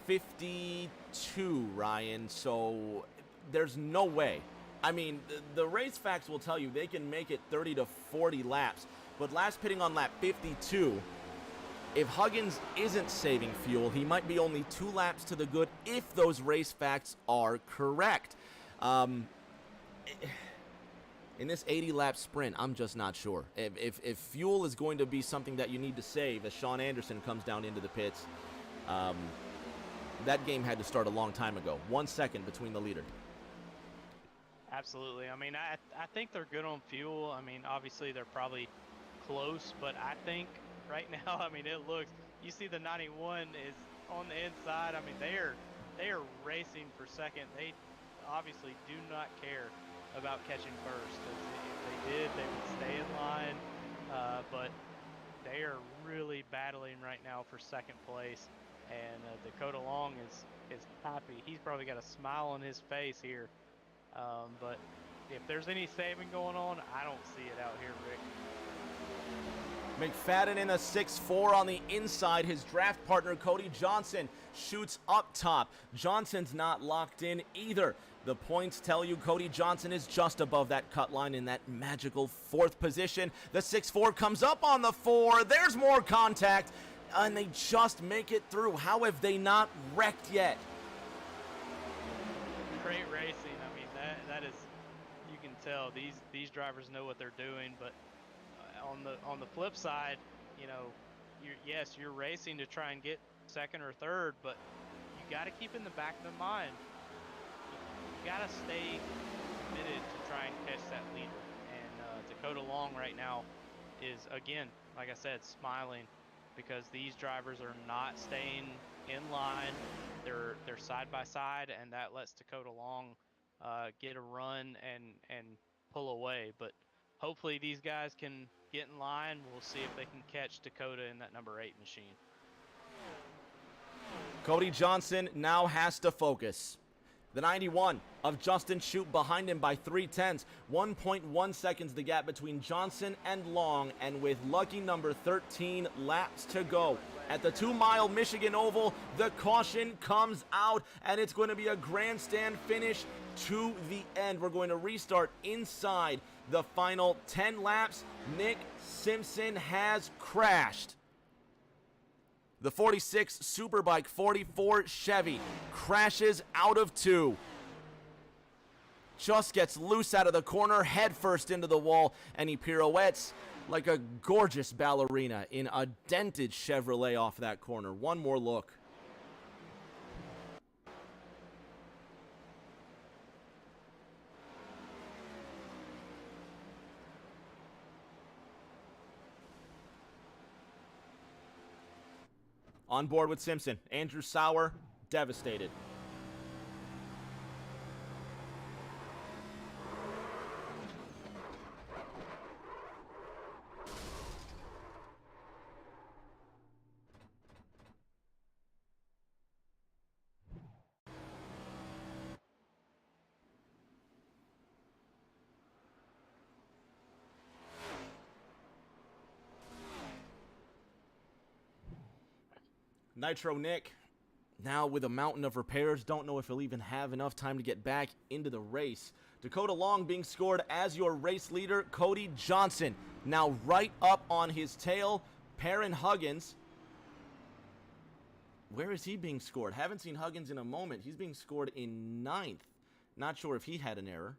52, Ryan, so there's no way. I mean, the race facts will tell you they can make it 30 to 40 laps, but last pitting on lap 52, if Huggins isn't saving fuel, he might be only 2 laps to the good if those race facts are correct. In this 80-lap sprint, I'm just not sure. If fuel is going to be something that you need to save as Sean Anderson comes down into the pits, that game had to start a long time ago. 1 second between the leader. Absolutely. I mean, I think they're good on fuel. I mean, obviously they're probably close, but I think right now, I mean, it looks, you see the 91 is on the inside. I mean, they are racing for second. They obviously do not care about catching first. If they did, they would stay in line, but they are really battling right now for second place, and Dakota Long is happy. He's probably got a smile on his face here, but if there's any saving going on, I don't see it out here, Rick. McFadden in a 6-4 on the inside. His draft partner, Cody Johnson, shoots up top. Johnson's not locked in either. The points tell you Cody Johnson is just above that cut line in that magical 4th position. The 6-4 comes up on the 4. There's more contact, and they just make it through. How have they not wrecked yet? Great racing. I mean, that is, you can tell these drivers know what they're doing. But on the flip side, you know, you're racing to try and get second or third, but you got to keep in the back of the mind, you got to stay committed to try and catch that leader. And Dakota Long right now is, again, like I said, smiling because these drivers are not staying in line. They're side by side, and that lets Dakota Long get a run and pull away. But hopefully these guys can get in line. We'll see if they can catch Dakota in that number 8 machine. Cody Johnson now has to focus. The 91 of Justin Shoup behind him by 0.3. 1.1 seconds the gap between Johnson and Long, and with lucky number 13 laps to go. At the 2-mile Michigan Oval, the caution comes out, and it's going to be a grandstand finish to the end. We're going to restart inside the final 10 laps. Nick Simpson has crashed. The 46 Superbike 44 Chevy crashes out of 2. Just gets loose out of the corner, head first into the wall, and he pirouettes like a gorgeous ballerina in a dented Chevrolet off that corner. One more look. On board with Simpson, Andrew Sauer, devastated. Nitro Nick, now with a mountain of repairs, don't know if he'll even have enough time to get back into the race. Dakota Long being scored as your race leader. Cody Johnson now right up on his tail. Perrin Huggins, where is he being scored? Haven't seen Huggins in a moment. He's being scored in 9th. Not sure if he had an error.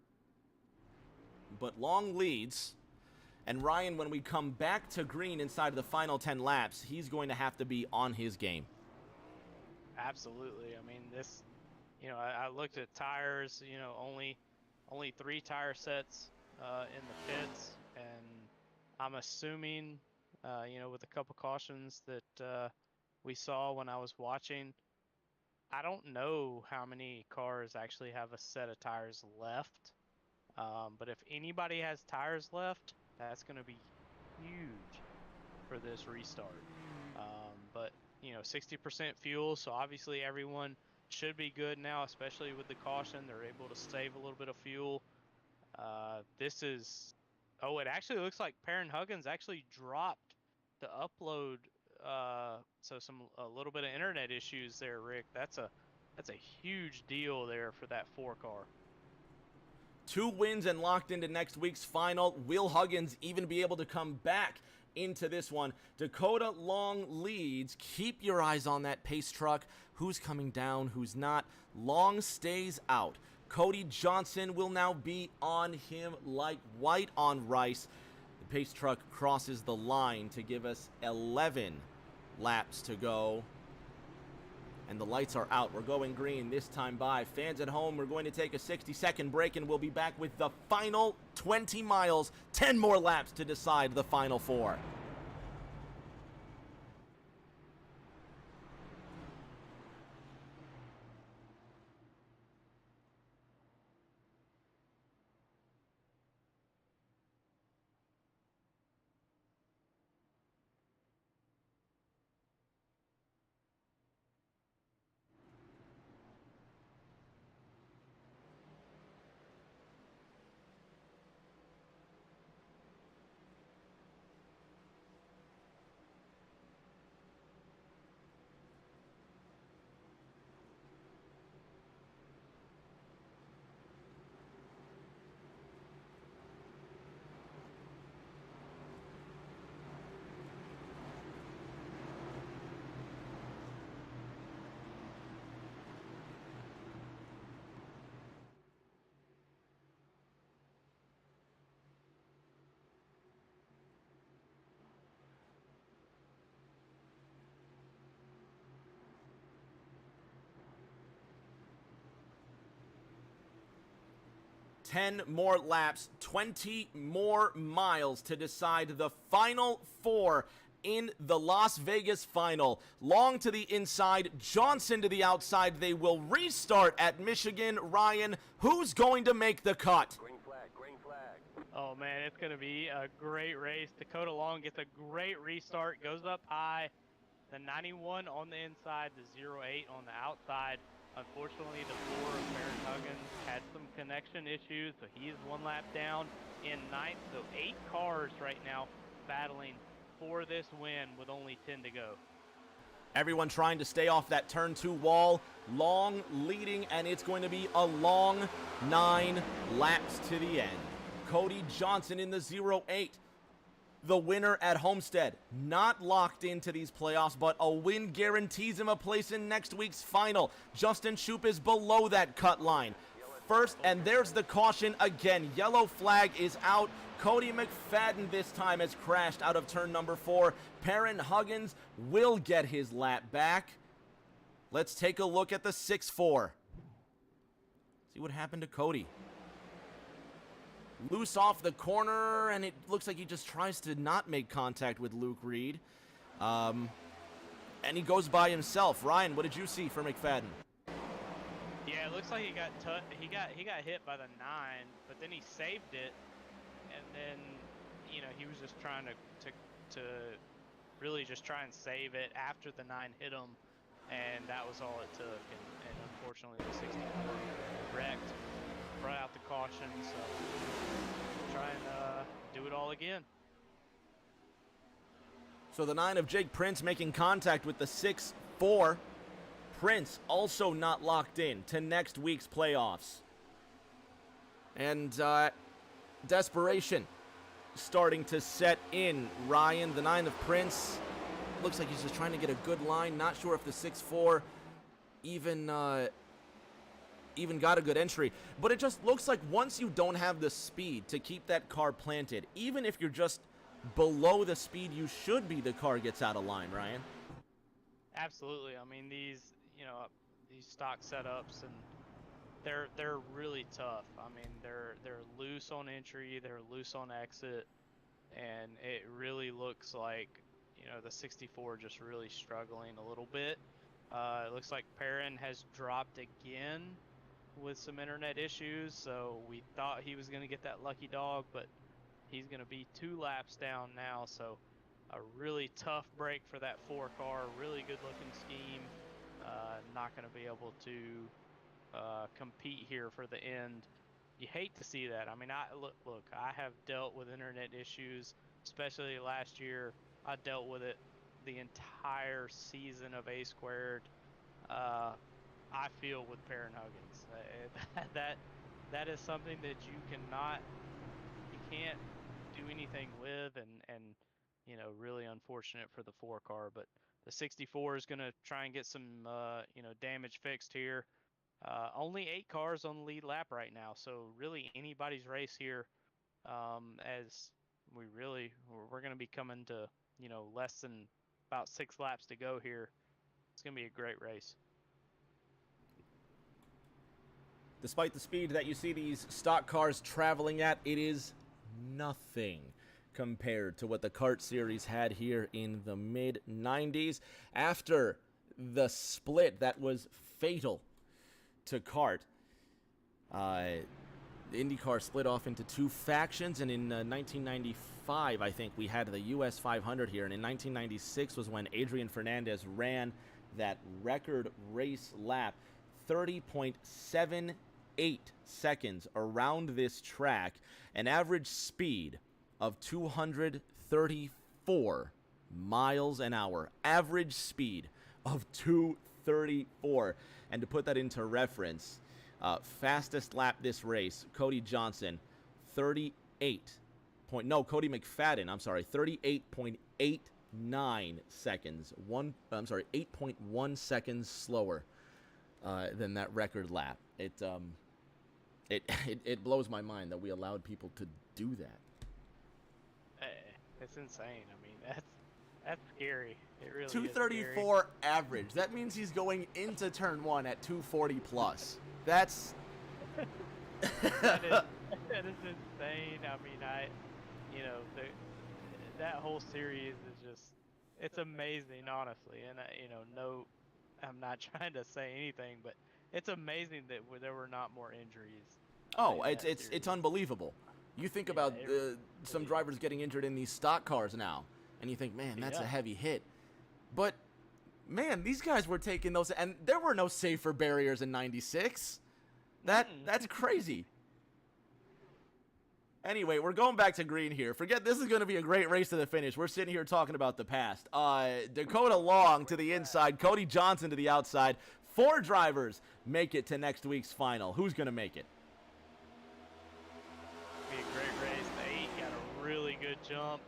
But Long leads. And Ryan, when we come back to green inside the final 10 laps, he's going to have to be on his game. Absolutely. I mean, this, you know, I looked at tires, you know, only 3 tire sets in the pits, and I'm assuming, you know, with a couple cautions that we saw when I was watching, I don't know how many cars actually have a set of tires left, but if anybody has tires left, that's going to be huge for this restart. But, you know, 60% fuel, so obviously everyone should be good now, especially with the caution. They're able to save a little bit of fuel. This is... Oh, it actually looks like Perrin Huggins actually dropped the upload, so a little bit of internet issues there, Rick. That's a huge deal there for that 4 car. 2 wins and locked into next week's final. Will Huggins even be able to come back into this one? Dakota Long leads. Keep your eyes on that pace truck. Who's coming down, who's not. Long stays out. Cody Johnson will now be on him like white on rice. The pace truck crosses the line to give us 11 laps to go. And the lights are out. We're going green this time by. Fans at home, we're going to take a 60-second break, and we'll be back with the final 20 miles. 10 more laps to decide the final 4. 10 more laps, 20 more miles to decide the final 4 in the Las Vegas final. Long to the inside, Johnson to the outside. They will restart at Michigan. Ryan, who's going to make the cut? Green flag, green flag. Oh man, it's going to be a great race. Dakota Long gets a great restart, goes up high. The 91 on the inside, the 08 on the outside. Unfortunately, the 4 of Baron Huggins had some connection issues, so he is 1 lap down in 9th. So 8 cars right now battling for this win with only 10 to go. Everyone trying to stay off that turn 2 wall. Long leading, and it's going to be a long 9 laps to the end. Cody Johnson in the 08. The winner at Homestead. Not locked into these playoffs, but a win guarantees him a place in next week's final. Justin Shoup is below that cut line. First, and there's the caution again. Yellow flag is out. Cody McFadden this time has crashed out of turn number 4. Perrin Huggins will get his lap back. Let's take a look at the 6-4. See what happened to Cody. Loose off the corner, and it looks like he just tries to not make contact with Luke Reed. And he goes by himself. Ryan, what did you see for McFadden? Yeah, it looks like he got hit by the 9, but then he saved it, and then he was just trying to really just try and save it after the 9 hit him, and that was all it took. And unfortunately, the 64 wrecked, brought out the caution. So try and do it all again. So the 9 of Jake Prince making contact with the 6-4. Prince also not locked in to next week's playoffs. And desperation starting to set in. Ryan, the 9 of Prince, looks like he's just trying to get a good line. Not sure if the 6-4 even got a good entry. But it just looks like once you don't have the speed to keep that car planted, even if you're just below the speed you should be, the car gets out of line, Ryan. Absolutely. I mean, these stock setups, and they're really tough. I mean, they're loose on entry, they're loose on exit, and it really looks like the 64 just really struggling a little bit. It looks like Perrin has dropped again with some internet issues, so we thought he was going to get that lucky dog, but he's going to be 2 laps down now. So a really tough break for that 4 car, really good looking scheme. Not going to be able to compete here for the end. You hate to see that. I mean, look, I have dealt with internet issues, especially last year. I dealt with it the entire season of A Squared. I feel with Perrin Huggins. That is something that you can't do anything with, and really unfortunate for the 4 car. But the 64 is going to try and get some damage fixed here. Only 8 cars on the lead lap right now, so really anybody's race here. As we're going to be coming to less than about 6 laps to go here. It's going to be a great race. Despite the speed that you see these stock cars traveling at, it is nothing compared to what the kart series had here in the mid-90s. After the split that was fatal to kart, the IndyCar split off into 2 factions, and in 1995, I think, we had the US 500 here, and in 1996 was when Adrian Fernandez ran that record race lap, 30.78 seconds around this track, an average speed of 234 miles an hour. Average speed of 234. And to put that into reference, fastest lap this race, Cody Johnson, Cody McFadden, 38.89 seconds. 8.1 seconds slower than that record lap. It blows my mind that we allowed people to do that. It's insane. I mean, that's scary. It really 234 average. That means he's going into turn 1 at 240 plus. That's That is insane. I mean, you know, that whole series is just, it's amazing, honestly. And you know, no, I'm not trying to say anything, but it's amazing that there were not more injuries Oh, in that it's series. unbelievable. You think Yeah, about it some really drivers is. getting injured in these stock cars now, and you think, man, that's a Yeah. heavy hit. But man, these guys were taking those, and there were no safer barriers in '96. Mm. That's crazy. Anyway, we're going back to green here. Forget this is going to be a great race to the finish. We're sitting here talking about the past. Dakota Long to the inside, Cody Johnson to the outside. 4 drivers make it to next week's final. Who's going to make it? Be a great race. The 8 got a really good jump.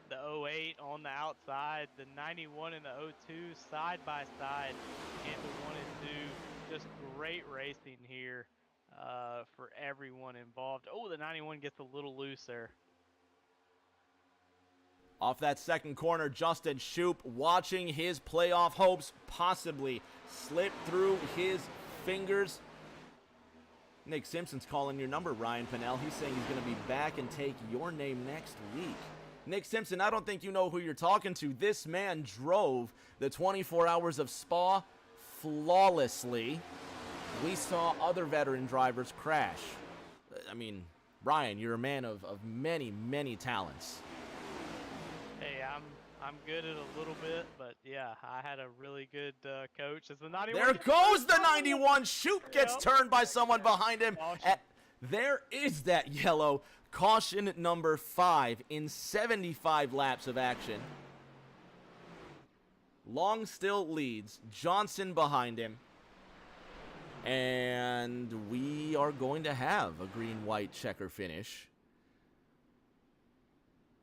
The 08 on the outside, the 91 and the 02 side by side into 1 and 2. Just great racing here for everyone involved. Oh, the 91 gets a little loose there. Off that second corner, Justin Shoup watching his playoff hopes possibly slip through his fingers. Nick Simpson's calling your number, Ryan Pinnell. He's saying he's going to be back and take your name next week. Nick Simpson, I don't think you know who you're talking to. This man drove the 24 hours of Spa flawlessly. We saw other veteran drivers crash. I mean, Ryan, you're a man of many, many talents. Hey, I'm good at a little bit, but yeah, I had a really good coach. As the 91 There goes the 91. Shoup gets Yep. turned by someone behind him. Caution. There is that yellow. Caution number 5 in 75 laps of action. Long still leads. Johnson behind him. And we are going to have a green-white checker finish.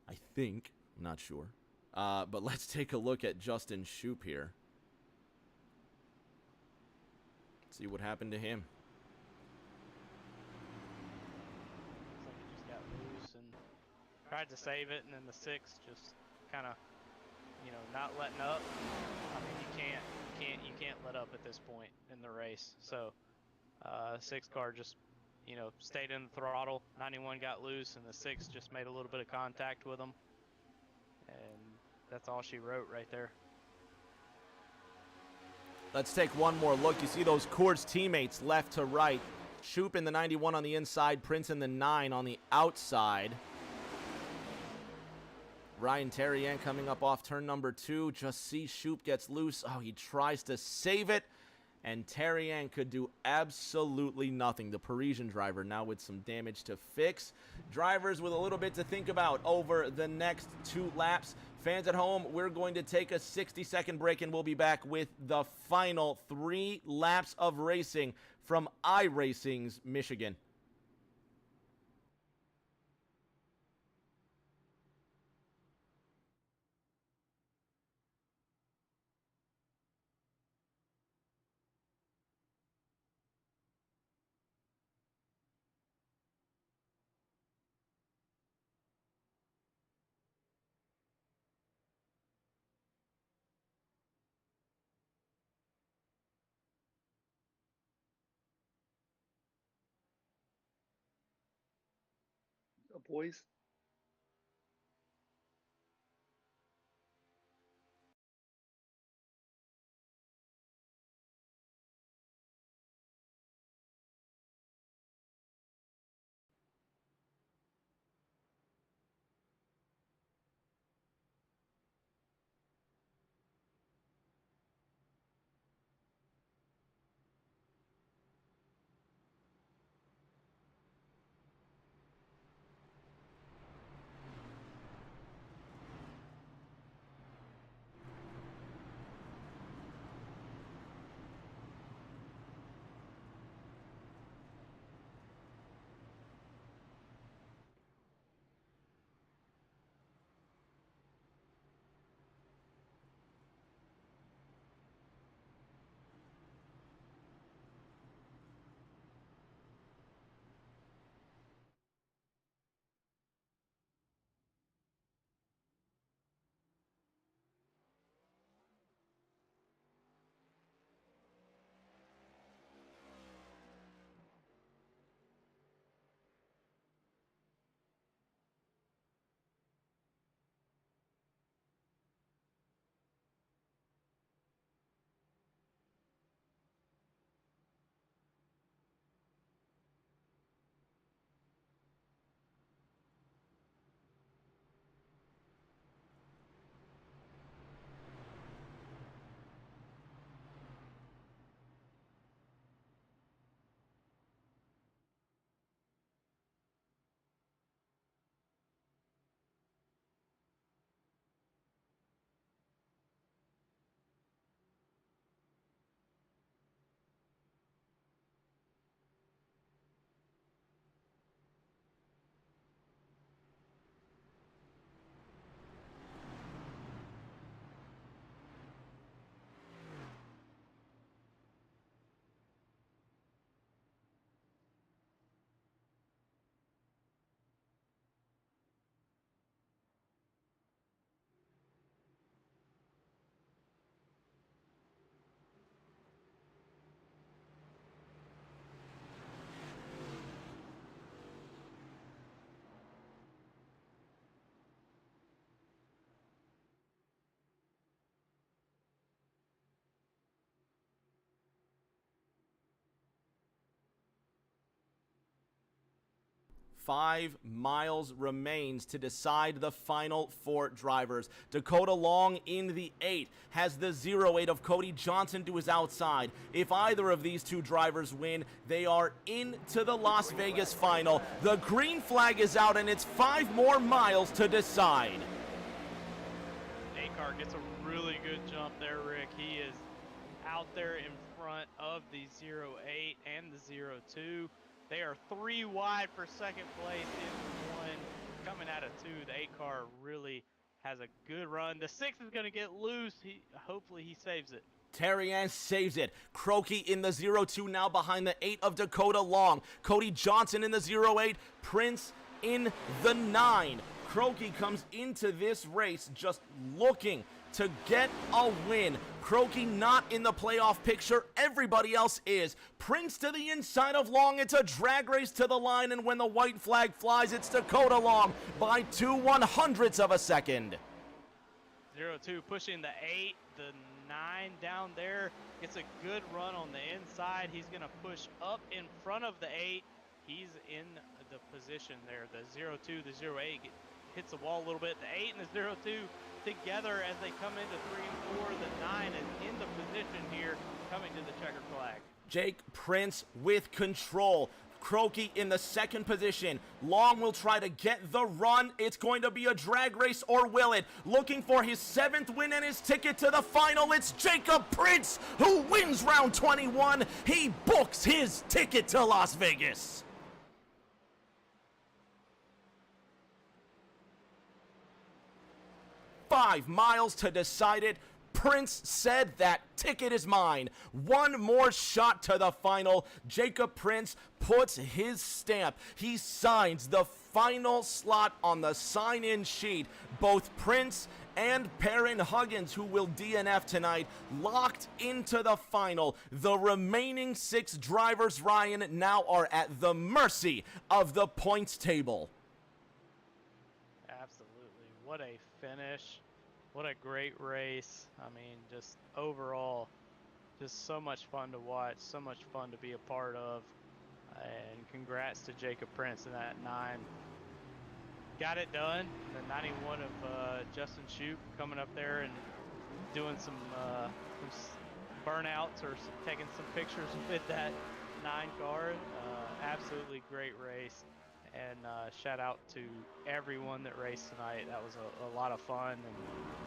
I think. I'm not sure. But let's take a look at Justin Shoup here. See what happened to him. Looks like it just got loose and tried to save it, and then the 6 just kind of, not letting up. I mean, you can't let up at this point in the race. So, 6 car just, stayed in the throttle. 91 got loose, and the 6 just made a little bit of contact with him, and that's all she wrote right there. Let's take one more look. You see those Coors teammates left to right. Shoup in the 91 on the inside, Prince in the 9 on the outside. Ryan Terrien coming up off turn number 2. Just see Shoup gets loose. Oh, he tries to save it. And Terrien could do absolutely nothing. The Parisian driver now with some damage to fix. Drivers with a little bit to think about over the next 2 laps. Fans at home, we're going to take a 60-second break, and we'll be back with the final 3 laps of racing from iRacing's Michigan. Boys. 5 miles remains to decide the final 4 drivers. Dakota Long in the 8 has the 08 of Cody Johnson to his outside. If either of these 2 drivers win, they are into the Las Vegas final. The green flag is out and it's 5 more miles to decide. A-Car gets a really good jump there, Rick. He is out there in front of the 08 and the 02. They are 3 wide for second place in 1. Coming out of 2, the 8-car really has a good run. The 6 is going to get loose. Hopefully he saves it. Terrian saves it. Croaky in the 02 now behind the 8 of Dakota Long. Cody Johnson in the 08. Prince in the 9. Croaky comes into this race just looking to get a win. Croaky not in the playoff picture. Everybody else is. Prince to the inside of Long. It's a drag race to the line, and when the white flag flies, it's Dakota Long by 2/100ths of a second. 02 pushing the 8, the 9 down there. Gets a good run on the inside. He's going to push up in front of the 8. He's in the position there. The 02, the 08 hits the wall a little bit. The 8 and the 02 together as they come into 3 and 4. The 9 is in the position here, coming to the checkered flag. Jake Prince with control. Croaky in the 2nd position. Long will try to get the run. It's going to be a drag race, or will it? Looking for his 7th win and his ticket to the final. It's Jacob Prince who wins round 21. He books his ticket to Las Vegas. "5 miles to decide it." Prince said that ticket is mine. 1 more shot to the final. Jacob Prince puts his stamp. He signs the final slot on the sign-in sheet. Both Prince and Perrin Huggins, who will DNF tonight, locked into the final. The remaining 6 drivers, Ryan, now are at the mercy of the points table. Absolutely. What a finish. What a great race. I mean, just overall, just so much fun to watch, so much fun to be a part of. And congrats to Jacob Prince in that 9. Got it done. The 91 of Justin Shoup coming up there and doing some burnouts or taking some pictures with that 9 car. Absolutely great race. And shout out to everyone that raced tonight. That was a lot of fun, and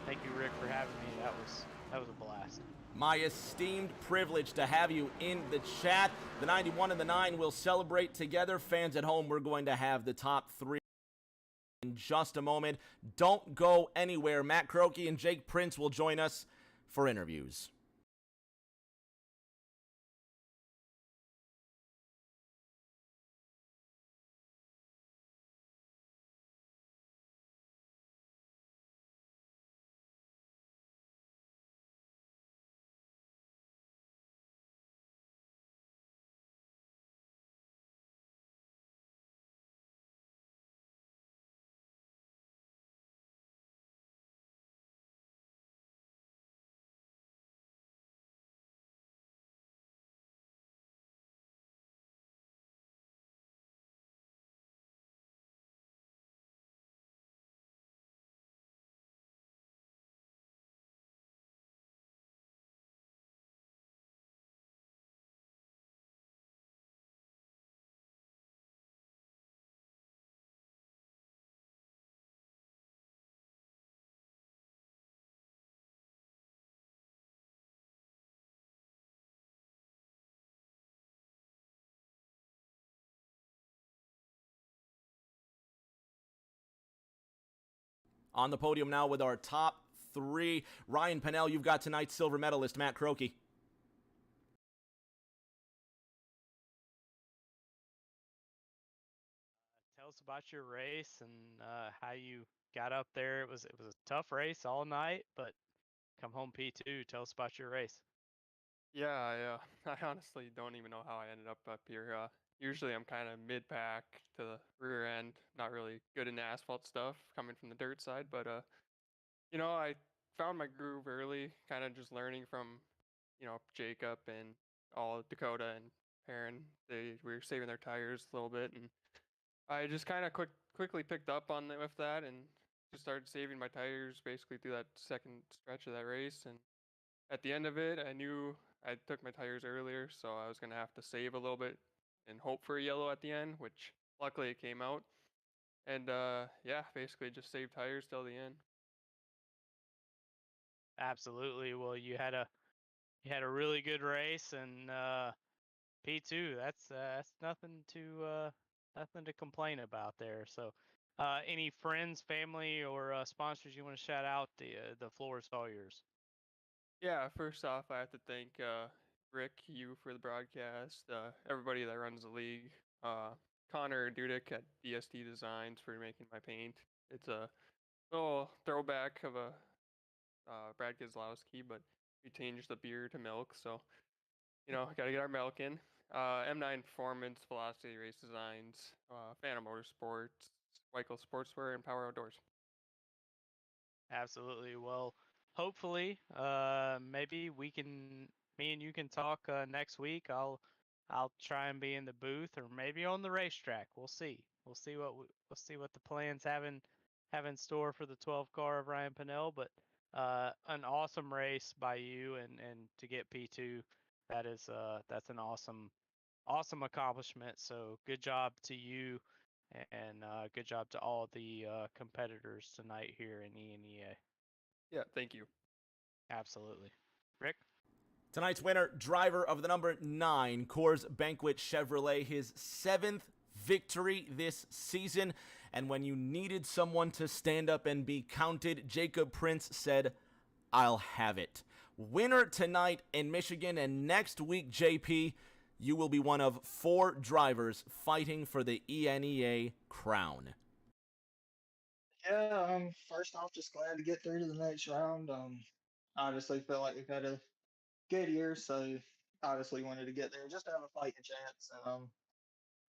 thank you, Rick, for having me. That was a blast. My esteemed privilege to have you in the chat. The 91 and the 9 will celebrate together. Fans at home, we're going to have the top 3 in just a moment. Don't go anywhere. Matt Croaky and Jake Prince will join us for interviews. On the podium now with our top 3. Ryan Pennell, you've got tonight's silver medalist, Matt Croaky. Tell us about your race and how you got up there. It was a tough race all night, but come home P2. Tell us about your race. Yeah, I honestly don't even know how I ended up here. Usually I'm kind of mid-pack to the rear end, not really good in the asphalt stuff, coming from the dirt side. But I found my groove early, kind of just learning from, Jacob and all Dakota and Perrin. We were saving their tires a little bit, and I just kind of quickly picked up on with that and just started saving my tires basically through that second stretch of that race. And at the end of it, I knew I took my tires earlier, so I was gonna have to save a little bit and hope for a yellow at the end, which luckily it came out. And yeah, basically just saved tires till the end. Absolutely. Well, you had a really good race, and P2. That's nothing to complain about there. So, any friends, family, or sponsors you want to shout out? The floor is all yours. Yeah, first off, I have to thank Rick, you for the broadcast, everybody that runs the league, Connor Dudek at DST Designs for making my paint. It's a little throwback of a Brad Keselowski, but we changed the beer to milk, so gotta get our milk in. M9 Performance, Velocity Race Designs, Phantom Motorsports, Weichel Sportswear, and Power Outdoors. Absolutely. Well, hopefully, maybe me and you can talk next week. I'll try and be in the booth, or maybe on the racetrack. We'll see. We'll see what the plans have in store for the 12 car of Ryan Pinnell. But an awesome race by you, and to get P2, that's an awesome accomplishment. So good job to you, and good job to all the competitors tonight here in ENEA. Yeah, thank you. Absolutely. Rick? Tonight's winner, driver of the number 9 Coors Banquet Chevrolet, his 7th victory this season. And when you needed someone to stand up and be counted, Jacob Prince said, "I'll have it." Winner tonight in Michigan, and next week, JP, you will be one of 4 drivers fighting for the ENEA crown. Yeah, first off, just glad to get through to the next round. Obviously feel like we've had a good year, so obviously wanted to get there just to have a fighting chance.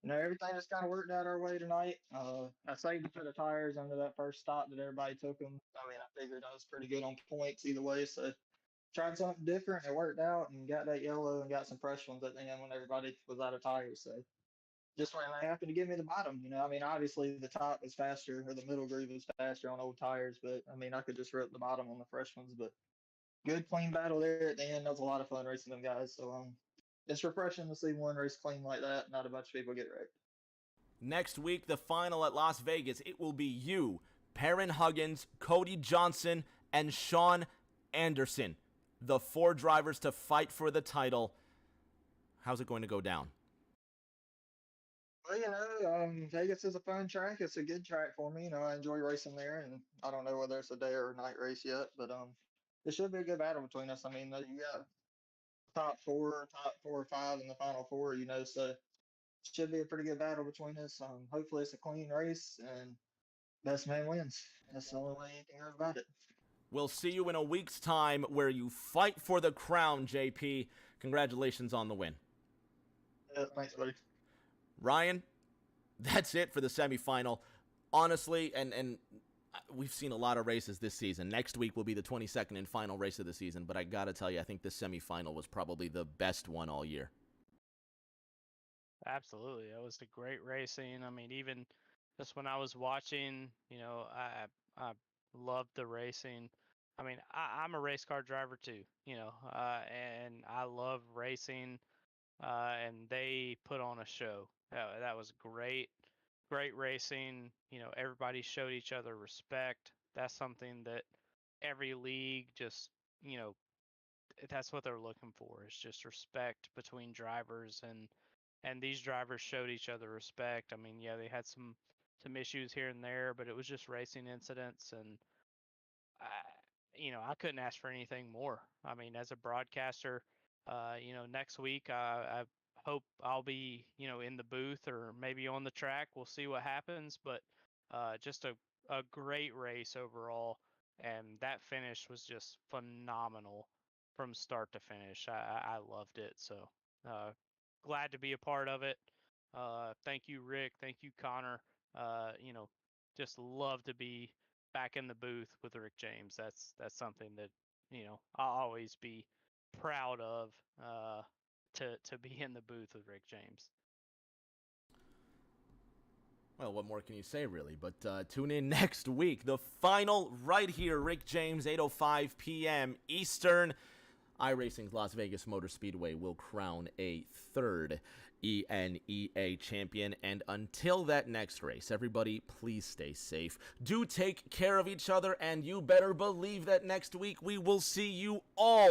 And everything just kind of worked out our way tonight. I saved a set of tires under that first stop that everybody took them. I mean, I figured I was pretty good on points either way, so tried something different. It worked out and got that yellow and got some fresh ones at the end when everybody was out of tires. So just when they happened to give me the bottom, I mean, obviously the top was faster or the middle groove was faster on old tires, but I mean, I could just rip the bottom on the fresh ones. But good clean battle there at the end. That was a lot of fun racing them guys. So it's refreshing to see one race clean like that. Not a bunch of people get wrecked. Next week, the final at Las Vegas. It will be you, Perrin Huggins, Cody Johnson, and Sean Anderson. The 4 drivers to fight for the title. How's it going to go down? Well, Vegas is a fun track. It's a good track for me. I enjoy racing there, and I don't know whether it's a day or a night race yet, but it should be a good battle between us. I mean, you got top four or five in the final four. So should be a pretty good battle between us. Hopefully it's a clean race and best man wins. That's the only way you can go about it. We'll see you in a week's time where you fight for the crown, JP. Congratulations on the win. Thanks, buddy. Ryan, that's it for the semifinal. Honestly, and we've seen a lot of races this season. Next week will be the 22nd and final race of the season, but I got to tell you, I think this semifinal was probably the best one all year. Absolutely. That was a great racing. I mean, even just when I was watching, I loved the racing. I mean, I'm a race car driver too, and I love racing, and they put on a show. That was great racing. Everybody showed each other respect. That's something that every league just, you know, that's what they're looking for, is just respect between drivers, and these drivers showed each other respect. I mean, yeah, they had some issues here and there, but it was just racing incidents, and I couldn't ask for anything more. I mean, as a broadcaster, next week I hope I'll be, in the booth or maybe on the track. We'll see what happens, but just a great race overall, and that finish was just phenomenal from start to finish. I loved it. So uh, glad to be a part of it. Thank you, Rick. Thank you, Connor. Just love to be back in the booth with Rick James. That's something that I'll always be proud of, to be in the booth with Rick James. Well, what more can you say, really? But tune in next week. The final right here, Rick James, 8:05 p.m. Eastern. iRacing's Las Vegas Motor Speedway will crown a third ENEA champion. And until that next race, everybody, please stay safe. Do take care of each other, and you better believe that next week we will see you all